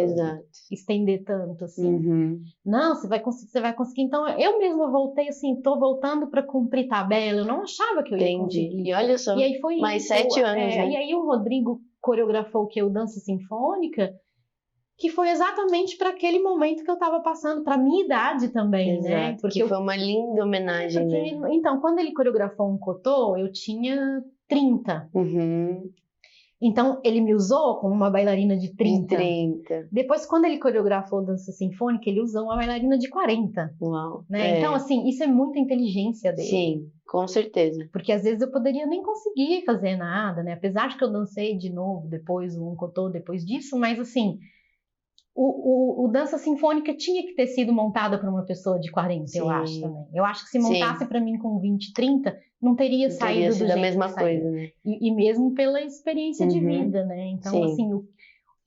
estender tanto assim. Não, você vai conseguir. Então eu mesma voltei assim, tô voltando para cumprir tabela, eu não achava que eu ia conseguir. E olha só, e aí foi mais 7 anos, né? E aí o Rodrigo coreografou o que? O Dança Sinfônica, que foi exatamente para aquele momento que eu estava passando, para minha idade também, exato, né? Porque foi uma linda homenagem, né? Então, quando ele coreografou um cotô, eu tinha 30. Então, ele me usou como uma bailarina de 30. Depois, quando ele coreografou Dança Sinfônica, ele usou uma bailarina de 40. Uau. Né? Então, assim, isso é muita inteligência dele. Sim, com certeza. Porque às vezes eu poderia nem conseguir fazer nada, né? Apesar de que eu dancei de novo depois, um cotô depois disso, mas assim... O Dança Sinfônica tinha que ter sido montada para uma pessoa de 40, eu acho também. Eu acho que se montasse para mim com 20, 30, não teria saído do jeito a mesma que coisa, saiu. né? E mesmo pela experiência de vida, né? Então, assim,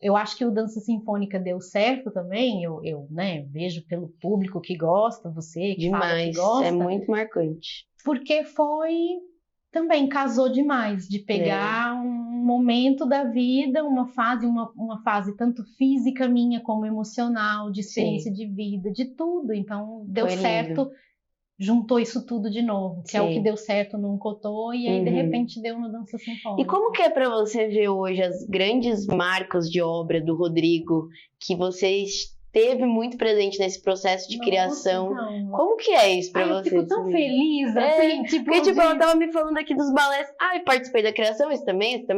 eu acho que o Dança Sinfônica deu certo também. Eu né, vejo pelo público que gosta, você que fala que gosta. É muito marcante. Porque também casou demais, de pegar um momento da vida, uma fase tanto física minha como emocional, de experiência de vida, de tudo. Então, deu certo, juntou isso tudo de novo, que é o que deu certo num cotô e aí, de repente, deu no Dança Sinfônica. E como que é para você ver hoje as grandes marcas de obra do Rodrigo, que você esteve muito presente nesse processo de criação? Então, como que é isso pra você? Eu fico tão feliz, assim, porque, ela tava me falando aqui dos balés. Participei da criação, isso também. Então,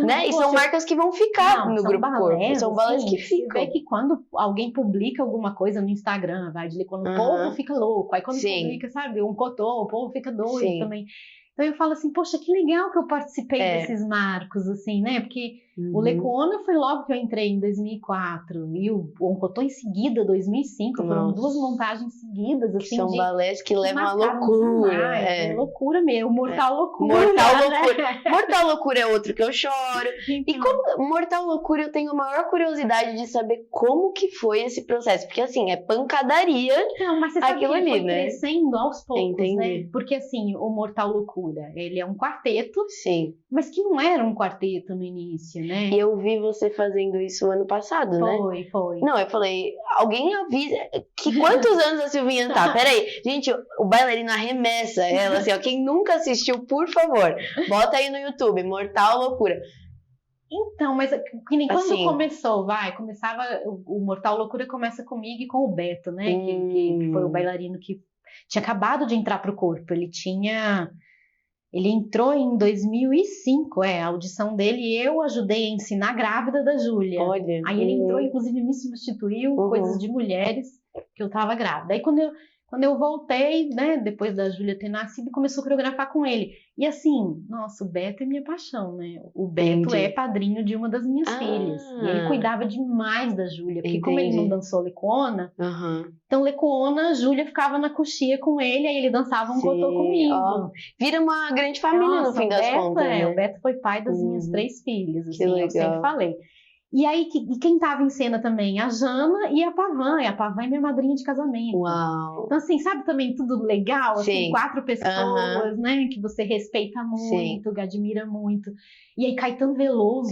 né? E são marcas que vão ficar no Grupo Corpo. São balés que ficam. Você vê que quando alguém publica alguma coisa no Instagram, quando o povo fica louco. Aí quando publica, sabe, um cotô, o povo fica doido também. Então eu falo assim, poxa, que legal que eu participei desses marcos, assim, né? Porque o Lecuona foi logo que eu entrei em 2004 e o Oncotô em seguida, 2005. Foram 2 montagens seguidas, assim. São balés que levam à loucura. É loucura mesmo, Mortal Loucura. Mortal Loucura é outro que eu choro. E como Mortal Loucura, eu tenho a maior curiosidade de saber como que foi esse processo. Porque assim, é pancadaria. Não, mas você sabe aquilo que ele ali, foi crescendo aos poucos, né? Porque assim, o Mortal Loucura, ele é um quarteto, mas que não era um quarteto no início, né? E eu vi você fazendo isso ano passado, né? Foi. Não, eu falei, alguém avisa que quantos anos a Silvinha tá? Peraí, gente, o bailarino arremessa ela, assim, ó, quem nunca assistiu, por favor, bota aí no YouTube, Mortal Loucura. Então, mas que nem quando começava, o Mortal Loucura começa comigo e com o Beto, né? Que foi o bailarino que tinha acabado de entrar pro corpo, ele entrou em 2005, a audição dele, e eu ajudei a ensinar grávida da Júlia. Olha. Aí ele entrou, inclusive me substituiu, coisas de mulheres, que eu tava grávida. Aí quando eu voltei, né, depois da Júlia ter nascido, começou a coreografar com ele. E assim, nossa, o Beto é minha paixão, né? O Beto é padrinho de uma das minhas filhas. E ele cuidava demais da Júlia, porque como ele não dançou Lecuona, então Lecuona, a Júlia ficava na coxia com ele, aí ele dançava um cotô comigo. Vira uma grande família no fim das contas, né? O Beto foi pai das minhas 3 filhas, assim, eu sempre falei. E aí, quem tava em cena também? A Jana e a Pavan. E a Pavan é minha madrinha de casamento. Uau! Então, assim, sabe também tudo legal? Assim, 4 pessoas, né? Que você respeita muito, que admira muito. E aí, Caetano Veloso.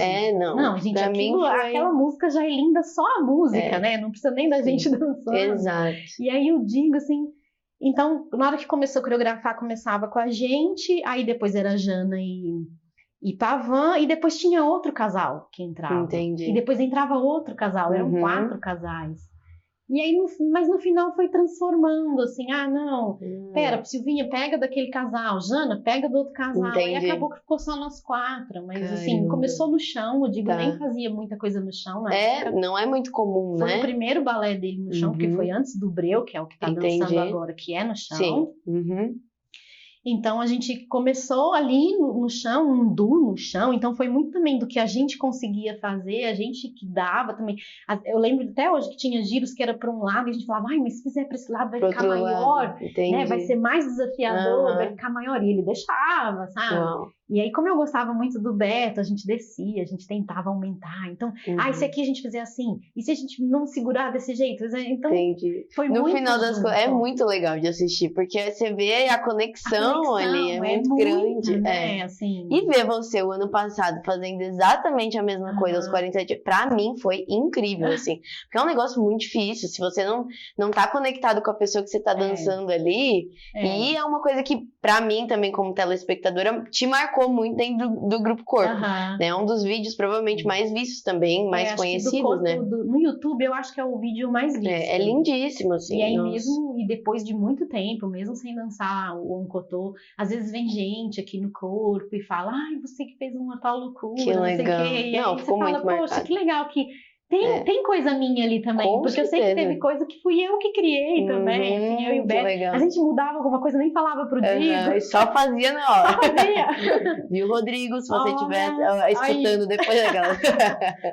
Não, gente, aquela música já é linda, só a música, né? Não precisa nem da gente dançando. Exato. E aí, eu digo assim... Então, na hora que começou a coreografar, começava com a gente. Aí, depois era a Jana e Pavan, e depois tinha outro casal que entrava. Entendi. E depois entrava outro casal, eram 4 casais. E aí, mas no final foi transformando, assim, não, pera, Silvinha, pega daquele casal, Jana, pega do outro casal. Entendi. E acabou que ficou só nós 4, mas assim, Caramba. começou no chão, eu digo, Tá. nem fazia muita coisa no chão na época. Não é muito comum, Foi né? o primeiro balé dele no chão, porque foi antes do breu, que é o que tá Entendi. dançando agora, que é no chão. Sim. Uhum. Então, a gente começou ali no chão, um duo no chão, então foi muito também do que a gente conseguia fazer, a gente que dava também. Eu lembro até hoje que tinha giros que era para um lado, e a gente falava, mas se fizer para esse lado vai ficar maior, né? Vai ser mais desafiador, vai ficar maior. E ele deixava, sabe? Uau. E aí, como eu gostava muito do Beto, a gente descia, a gente tentava aumentar. Então, e se aqui a gente fizer assim? E se a gente não segurar desse jeito? Então, entendi. foi no muito final das coisas, é muito legal de assistir, porque você vê a conexão ali, é muito grande. Né? Assim... E ver você o ano passado fazendo exatamente a mesma coisa aos 47, pra mim foi incrível, assim. Porque é um negócio muito difícil, se você não tá conectado com a pessoa que você tá dançando ali. E é uma coisa que, pra mim também, como telespectadora, te marcou muito dentro do Grupo Corpo. Né? É um dos vídeos provavelmente mais vistos também, mais conhecidos, né? No YouTube eu acho que é o vídeo mais visto. É lindíssimo, assim. E aí mesmo, e depois de muito tempo, mesmo sem dançar o Onkotô, às vezes vem gente aqui no Corpo e fala, você que fez uma tal loucura, que legal. Não sei o quê. E não, aí ficou você muito fala, marcado. Poxa, que legal que tem coisa minha ali também, Com porque certeza. eu sei que teve coisa que fui eu que criei também, assim, eu e o Beto. A gente mudava alguma coisa, nem falava pro Digo. E só fazia na hora. Só fazia. Viu, Rodrigo? Se você estiver escutando depois daquela...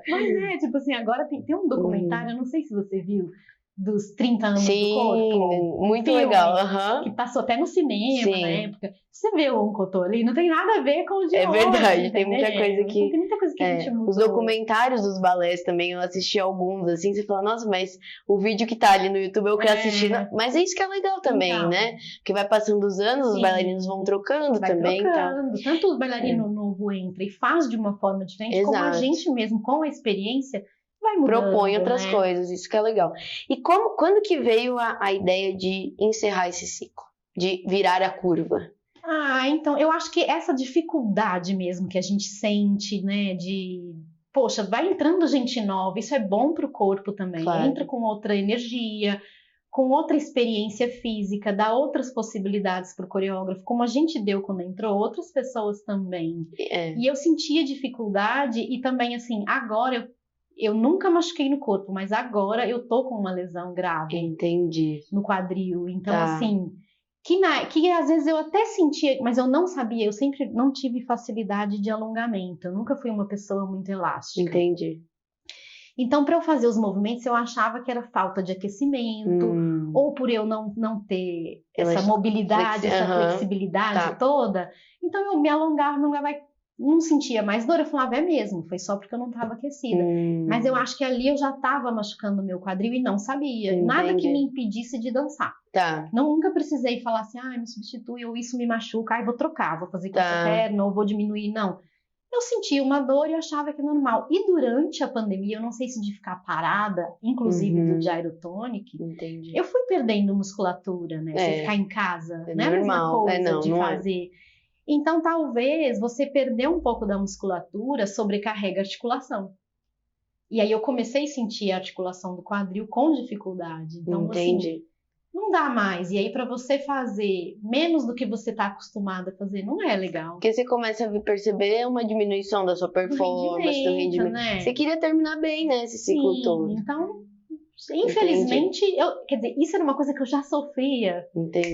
Mas tipo assim, agora tem um documentário, eu não sei se você viu, dos 30 anos do Corpo. Sim, muito legal. Que passou até no cinema na época. Você vê o Onkotô ali, não tem nada a ver com o de hoje. É verdade, tem entendeu? muita coisa que... Tem muita coisa que a gente mudou. Os documentários dos balés também, eu assisti alguns, assim, você fala, nossa, mas o vídeo que tá ali no YouTube eu quero assistir. Mas é isso que é legal também, né? Porque vai passando os anos, os bailarinos vão trocando também. Trocando. Tanto o bailarino novo entra e faz de uma forma diferente, como a gente mesmo, com a experiência, vai mudando, propõe outras coisas, isso que é legal. E quando que veio a ideia de encerrar esse ciclo? De virar a curva? Então, eu acho que essa dificuldade mesmo que a gente sente, né, poxa, vai entrando gente nova, isso é bom pro corpo também, entra com outra energia, com outra experiência física, dá outras possibilidades pro coreógrafo, como a gente deu quando entrou, outras pessoas também. E eu sentia dificuldade e também, assim, agora eu nunca machuquei no corpo, mas agora eu tô com uma lesão grave. Entendi. No quadril. Então, assim, que às vezes eu até sentia, mas eu não sabia, eu sempre não tive facilidade de alongamento. Eu nunca fui uma pessoa muito elástica. Entendi. Então, para eu fazer os movimentos, eu achava que era falta de aquecimento, ou por eu não ter essa mobilidade, essa flexibilidade toda. Então, eu me alongava, não sentia mais dor, eu falava, é mesmo, foi só porque eu não estava aquecida. Mas eu acho que ali eu já estava machucando o meu quadril e não sabia. Entendi. Nada que me impedisse de dançar. Nunca precisei falar assim, me substitui, ou isso me machuca, vou trocar, vou fazer com essa perna, ou vou diminuir, não. Eu sentia uma dor e achava que é normal. E durante a pandemia, eu não sei se de ficar parada, inclusive do Gyrotonic, eu fui perdendo musculatura, né? Você ficar em casa, não é a mesma coisa de fazer... Então, talvez você perder um pouco da musculatura sobrecarrega a articulação. E aí eu comecei a sentir a articulação do quadril com dificuldade. Então, assim, não dá mais. E aí, para você fazer menos do que você está acostumado a fazer, não é legal. Porque você começa a perceber uma diminuição da sua performance, do rendimento. Né? Você queria terminar bem, né, esse ciclo todo. Então... Infelizmente, quer dizer, isso era uma coisa que eu já sofria.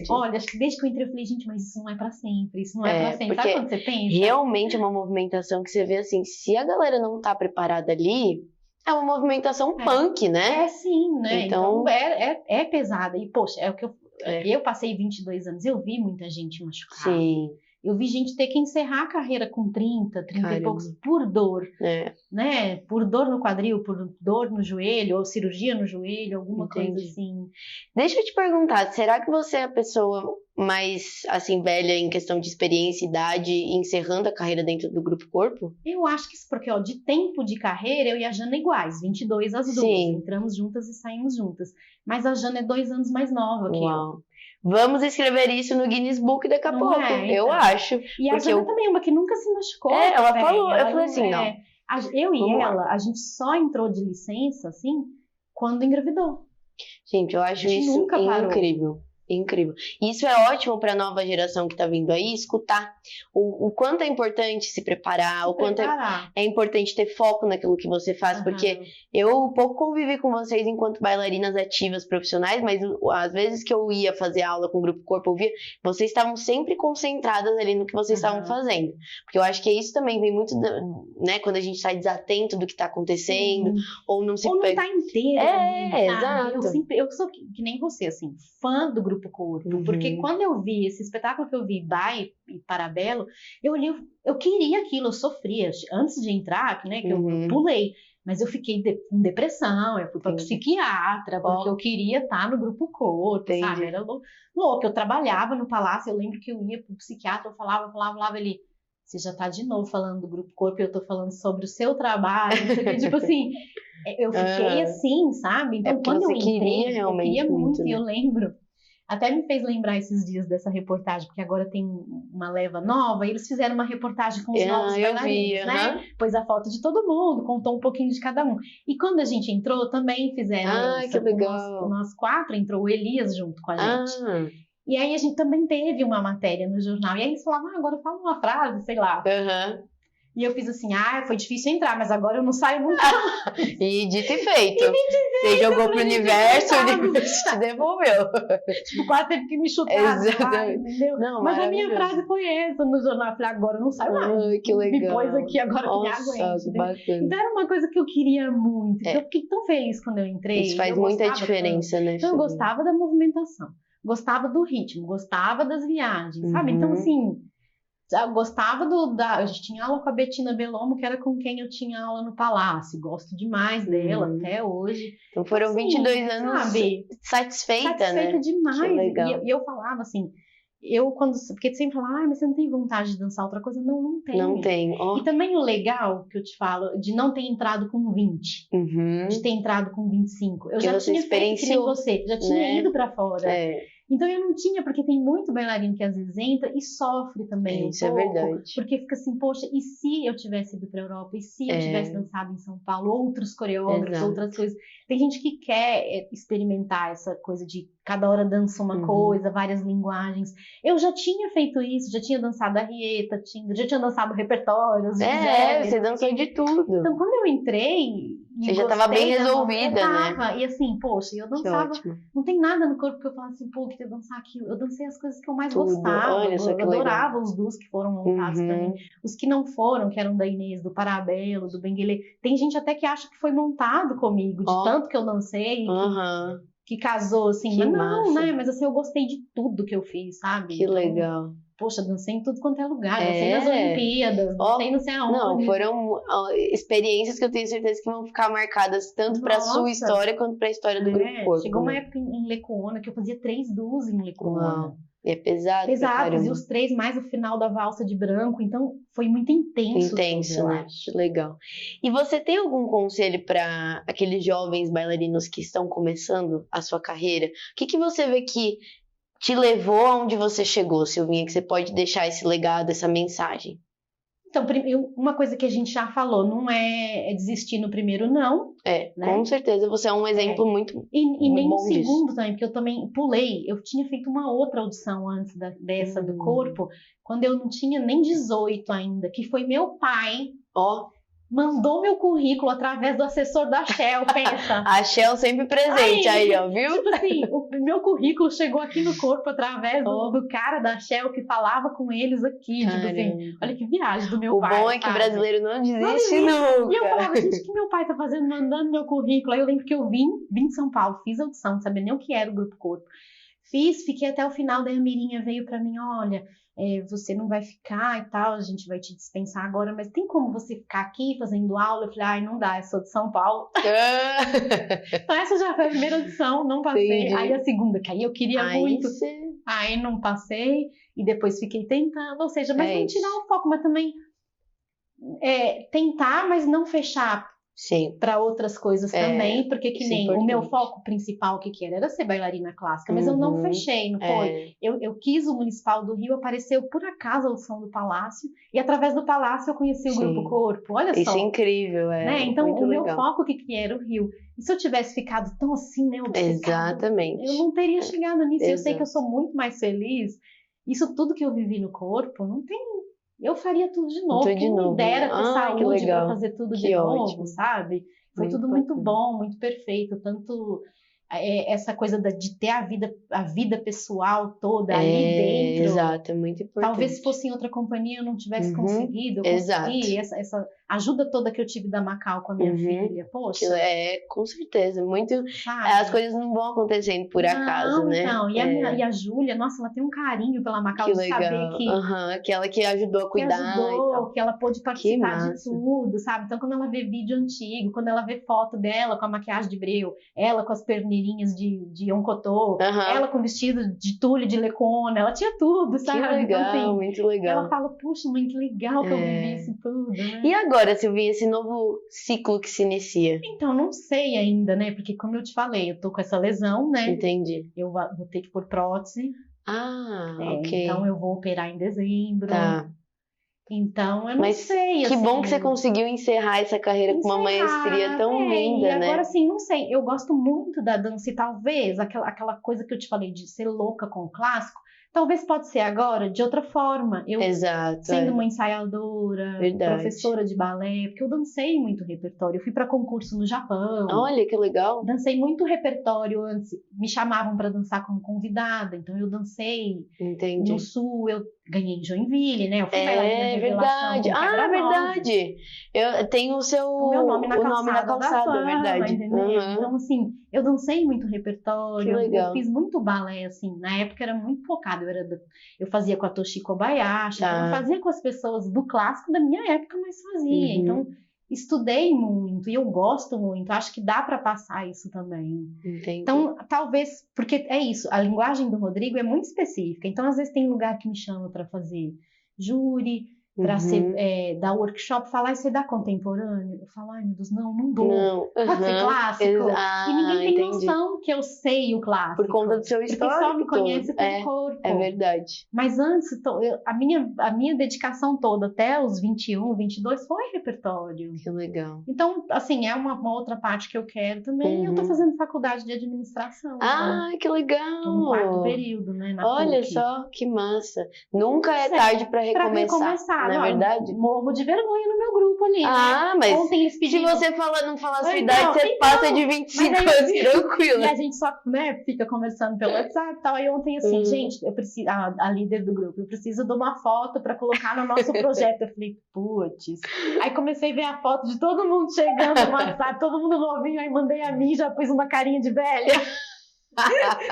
Olha, acho que desde que eu entrei eu falei, gente, mas isso não é pra sempre, isso não é pra sempre. Sabe quando você pensa? Realmente é uma movimentação que você vê assim, se a galera não tá preparada ali, é uma movimentação punk, né? Sim, né? Então é pesada. E, poxa, é o que eu passei 22 anos, eu vi muita gente machucada. Sim. Eu vi gente ter que encerrar a carreira com 30 e poucos por dor, né? Por dor no quadril, por dor no joelho, ou cirurgia no joelho, alguma coisa assim. Deixa eu te perguntar, será que você é a pessoa mais, assim, velha em questão de experiência e idade, encerrando a carreira dentro do Grupo Corpo? Eu acho que isso porque, de tempo de carreira, eu e a Jana iguais, 22 as duas. Entramos juntas e saímos juntas. Mas a Jana é 2 anos mais nova que eu. Vamos escrever isso no Guinness Book daqui a pouco, eu acho. E a Jana também, uma que nunca se machucou. Ela falou, eu falei assim, Eu e ela, a gente só entrou de licença, assim, quando engravidou. Gente, eu acho A gente isso nunca parou. incrível. Incrível. E isso é ótimo para a nova geração que está vindo aí, escutar o quanto é importante se preparar, o quanto é importante ter foco naquilo que você faz, porque eu pouco convivi com vocês enquanto bailarinas ativas profissionais, mas às vezes que eu ia fazer aula com o Grupo Corpo, eu via, vocês estavam sempre concentradas ali no que vocês estavam fazendo. Porque eu acho que isso também vem muito, né, quando a gente está desatento do que está acontecendo, ou não se... Ou não tá inteiro. Exato. Eu sou que nem você, assim, fã do Grupo Corpo, porque quando eu vi esse espetáculo que eu vi, Bai e Parabelo, eu olhei, eu queria aquilo, eu sofria. Antes de entrar, né, que eu pulei, mas eu fiquei com depressão, eu fui pra psiquiatra, porque eu queria estar no Grupo Corpo, sabe? Era louco, eu trabalhava no Palácio, eu lembro que eu ia pro psiquiatra, eu falava, ele... Você já tá de novo falando do Grupo Corpo e eu tô falando sobre o seu trabalho, não sei o que, tipo assim, eu fiquei assim, sabe? Então, quando eu entrei, eu queria muito, e eu lembro, até me fez lembrar esses dias dessa reportagem, porque agora tem uma leva nova, e eles fizeram uma reportagem com os novos bailarinos, né? Pôs a foto de todo mundo, contou um pouquinho de cada um. E quando a gente entrou, também fizeram isso. Que legal. Nós 4 entrou o Elias junto com a gente. E aí a gente também teve uma matéria no jornal. E aí eles falavam, agora fala uma frase, sei lá. E eu fiz assim, foi difícil entrar, mas agora eu não saio nunca. E dito e feito. Você jogou pro universo, o universo te devolveu. Tipo, quase teve que me chutar. Entendeu? Não, mas a minha frase foi essa no jornal. Eu falei, agora eu não saio mais. Que legal. Me pôs aqui, agora que me aguente. Bacana. Então era uma coisa que eu queria muito. Então eu fiquei tão feliz quando eu entrei. Isso faz muita diferença, né? Então eu gostava da movimentação. Gostava do ritmo, gostava das viagens, sabe? Então, assim, eu gostava a gente tinha aula com a Bettina Bellomo, que era com quem eu tinha aula no Palácio. Gosto demais dela até hoje. Então foram assim, 22 anos, sabe? Satisfeita, né? Demais. Que legal. E eu falava assim, porque sempre falava, mas você não tem vontade de dançar outra coisa? Não tem. Não tem. E também o legal, que eu te falo, de não ter entrado com 20, de ter entrado com 25. Eu já tinha feito que nem você, já tinha ido pra fora. Então eu não tinha, porque tem muito bailarino que às vezes entra e sofre também isso é verdade. Porque fica assim, poxa, e se eu tivesse ido pra Europa? E se eu tivesse dançado em São Paulo? Outros coreógrafos, outras coisas. Tem gente que quer experimentar essa coisa de cada hora dança uma coisa, várias linguagens. Eu já tinha feito isso, já tinha dançado a Rieta, já tinha dançado repertórios. Você dançou de tudo. Então quando eu entrei... Você já estava bem resolvida, né? E assim, poxa, eu dançava... Não tem nada no corpo que eu falasse assim, pô, que eu dançar aquilo. Eu dancei as coisas que eu mais gostava. Olha, eu adorava os dus que foram montados também. Os que não foram, que eram da Inês, do Parabelo, do Benguele. Tem gente até que acha que foi montado comigo, de tanto que eu dancei, que casou, assim. Mas não, né? Mas assim, eu gostei de tudo que eu fiz, sabe? Que legal. Poxa, dancei em tudo quanto é lugar, dancei nas Olimpíadas, dancei não sei aonde. Não, foram experiências que eu tenho certeza que vão ficar marcadas tanto para a sua história quanto para a história do Grupo Corpo. Chegou uma época em Lecuona que eu fazia 3 dus em Lecuona. É pesado. Pesados, e os 3 mais o final da valsa de branco, então foi muito intenso. Intenso, né? Legal. E você tem algum conselho para aqueles jovens bailarinos que estão começando a sua carreira? O que você vê que te levou aonde você chegou, Silvinha, que você pode deixar esse legado, essa mensagem? Então, uma coisa que a gente já falou, não é desistir no primeiro não. Né? Com certeza, você é um exemplo muito E nem bom no segundo disso. também, porque eu também pulei. Eu tinha feito uma outra audição antes dessa do corpo, quando eu não tinha nem 18 ainda, que foi meu pai. Mandou meu currículo através do assessor da Shell, pensa. A Shell sempre presente aí, viu? Tipo assim, o meu currículo chegou aqui no corpo através do cara da Shell que falava com eles aqui. Tipo assim, olha que viagem do meu pai. O bom é que o brasileiro não desiste nunca. E eu falava, gente, o que meu pai tá fazendo, mandando meu currículo? Aí eu lembro que eu vim de São Paulo, fiz a audição, não sabia nem o que era o Grupo Corpo. Fiquei até o final, daí a Mirinha veio pra mim, olha... você não vai ficar e tal, a gente vai te dispensar agora, mas tem como você ficar aqui fazendo aula? Eu falei, não dá, eu sou de São Paulo. Então essa já foi a primeira audição, não passei. Entendi. Aí a segunda, que aí eu queria muito. Aí não passei, e depois fiquei tentando, ou seja, mas não tirar o foco, mas também tentar, mas não fechar. Sim. para outras coisas também, porque que isso é nem o meu importante. foco principal, o que que era ser bailarina clássica, mas eu não fechei, não foi? É, Eu quis o Municipal do Rio, apareceu por acaso a audição do Palácio, e através do Palácio eu conheci o Grupo sim. Corpo, olha Isso só. é incrível, Né? Então, muito o meu legal. foco, o que que era? O Rio. E se eu tivesse ficado tão assim, né, obcecada, Exatamente. eu não teria chegado nisso. Eu sei que eu Exato. sou muito mais feliz. Isso tudo que eu vivi no corpo, não tem. Eu faria tudo de novo. Tudo de Quem novo, me dera né? ter Ai, que saúde para legal. fazer tudo Que de novo, ótimo. sabe? Foi Muito tudo muito bacana. bom, muito perfeito. Tanto essa coisa de ter a vida pessoal toda ali dentro. Exato, é muito importante. Talvez se fosse em outra companhia eu não tivesse conseguido, eu exato. consegui essa ajuda toda que eu tive da Macau com a minha filha, poxa. Com certeza, muito. Sabe? As coisas não vão acontecendo por acaso, né? Então, e a Júlia, nossa, ela tem um carinho pela Macau Que de legal. saber que Aquela que ajudou a que cuidar e ajudou, tal. que ela pôde participar de massa. tudo, sabe? Então, quando ela vê vídeo antigo, quando ela vê foto dela com a maquiagem de breu, ela com as perneirinhas de oncotô, ela com vestido de tule de lecona, ela tinha tudo, sabe? Que legal, então, assim, muito legal. ela fala, puxa, mãe, que legal que eu vivi isso tudo, né? E agora, Silvinha, esse novo ciclo que se inicia? Então, não sei ainda, né? Porque, como eu te falei, eu tô com essa lesão, né? Entendi. Eu vou ter que pôr prótese. Ok. Então, eu vou operar em dezembro. Tá. Então, eu não Mas sei, que assim, bom que você conseguiu encerrar essa carreira com uma maestria tão linda, e né? agora, assim, não sei, eu gosto muito da dança e talvez aquela coisa que eu te falei de ser louca com o clássico, talvez pode ser agora de outra forma. Eu Exato. sendo uma ensaiadora, Verdade. professora de balé, porque eu dancei muito repertório. Eu fui para concurso no Japão. Olha que legal. Dancei muito repertório antes. Me chamavam para dançar como convidada, então eu dancei Entendi. no Sul, eu ganhei em Joinville, né? Eu fui bailarina revelação verdade. com Quebra-Nozes. Verdade. Eu tenho O meu nome na calçada, da da fama, verdade. entendeu? Então, assim, eu dancei muito repertório, Que legal. eu fiz muito balé, assim, na época era muito focado, eu fazia com a Toshi Kobayashi, então eu fazia com as pessoas do clássico da minha época, mas fazia, então estudei muito e eu gosto muito, acho que dá para passar isso também. Entendi. Então, talvez, porque é isso, a linguagem do Rodrigo é muito específica, então às vezes tem lugar que me chama para fazer júri, para dar workshop, falar, e você dá contemporâneo? Eu falo, ai meu Deus, não dou. Não. Pode ser clássico? E ninguém tem noção que eu sei o clássico. Por conta do seu histórico. Porque só me conhece pelo corpo. É verdade. Mas antes, a minha dedicação toda, até os 21, 22, foi repertório. Que legal. Então, assim, é uma outra parte que eu quero também. Eu tô fazendo faculdade de administração. Ah, que legal. Tô no quarto período, né? Olha só, que massa. Nunca é tarde para recomeçar. Não é verdade? Morro de vergonha no meu grupo ali, né? Mas ontem eles pediram... se você não falar a sua idade, você passa de 25 anos tranquilo. E a gente só, né, fica conversando pelo WhatsApp e tal. E ontem, assim, gente, eu preciso... A líder do grupo, eu preciso de uma foto para colocar no nosso projeto. Eu falei, putz. Aí comecei a ver a foto de todo mundo chegando no WhatsApp, todo mundo novinho. Aí mandei a mim, já pus uma carinha de velha.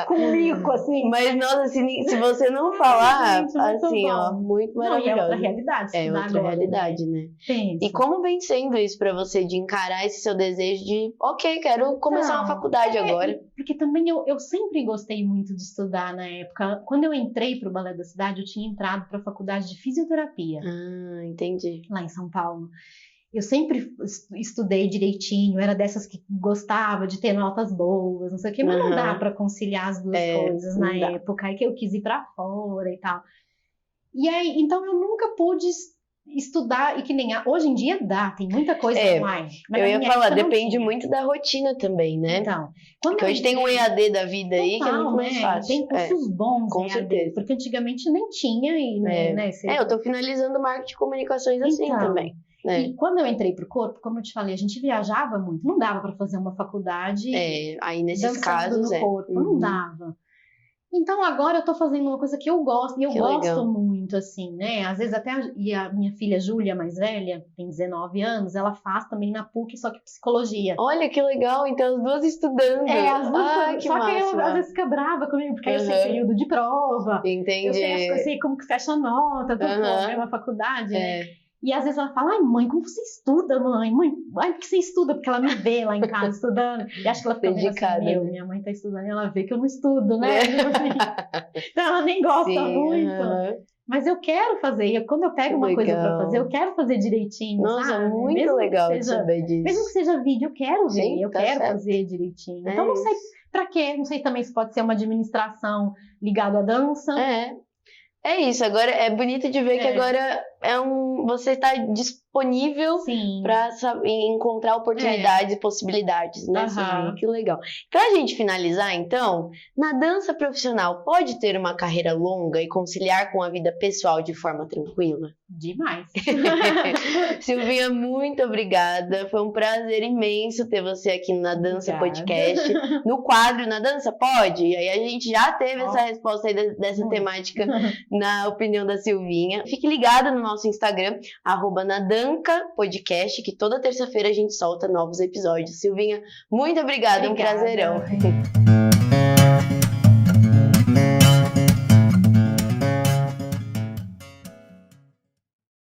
Com mico, assim. Mas, nossa, se você não falar, gente, assim, ó, muito maravilhoso. É outra realidade. É outra realidade, né? Pensa. E como vem sendo isso pra você, de encarar esse seu desejo de, ok, quero começar uma faculdade agora? Porque também eu sempre gostei muito de estudar na época. Quando eu entrei pro Balé da Cidade, eu tinha entrado pra faculdade de fisioterapia. Ah, entendi. Lá em São Paulo. Eu sempre estudei direitinho, era dessas que gostava de ter notas boas, não sei o quê, mas não dá para conciliar as duas coisas na época, aí que eu quis ir para fora e tal. E aí, então eu nunca pude estudar, e que nem hoje em dia dá, tem muita coisa online. Mas eu ia falar, depende muito da rotina também, né? Então, porque hoje tem um EAD da vida aí que é muito mais fácil. Tem cursos bons com EAD, certeza. porque antigamente nem tinha. E, né, eu tô finalizando marketing de comunicações assim também. E quando eu entrei pro corpo, como eu te falei, a gente viajava muito, não dava para fazer uma faculdade. Aí nesses casos no corpo, não dava. Então agora eu tô fazendo uma coisa que eu gosto, e eu gosto muito, assim, né? Às vezes até a minha filha Júlia, mais velha, tem 19 anos, ela faz também na PUC, só que psicologia. Olha que legal, então as duas estudando. As duas, que só massa. que eu às vezes fica brava comigo, porque aí eu sei período de prova. Entendi. Eu sei como que fecha a nota, uma faculdade, né? E às vezes ela fala, ai mãe, como você estuda, mãe? Ai, por que você estuda? Porque ela me vê lá em casa estudando. E acho que ela fica dedicada, assim, minha mãe tá estudando e ela vê que eu não estudo, né? Então ela nem gosta muito. mas eu quero fazer. E quando eu pego uma coisa para fazer, eu quero fazer direitinho. Nossa, sabe? muito mesmo legal que seja, saber disso. Mesmo que seja vídeo, eu quero ver, Sim, eu tá quero certo. fazer direitinho. É Então, não sei isso. para quê. Não sei também se pode ser uma administração ligada à dança. É isso, agora é bonito de ver que agora você está disponível para encontrar oportunidades e possibilidades, né, Silvinha? Que legal. Pra gente finalizar, então, na dança profissional, pode ter uma carreira longa e conciliar com a vida pessoal de forma tranquila? Demais. Silvinha, muito obrigada. Foi um prazer imenso ter você aqui na Dança Podcast, no quadro Na Dança Pode. E aí a gente já teve essa resposta aí dessa temática na opinião da Silvinha. Fique ligado no nosso Instagram, @NadancaPodcast, que toda terça-feira a gente solta novos episódios. Silvinha, muito obrigada, um prazerão.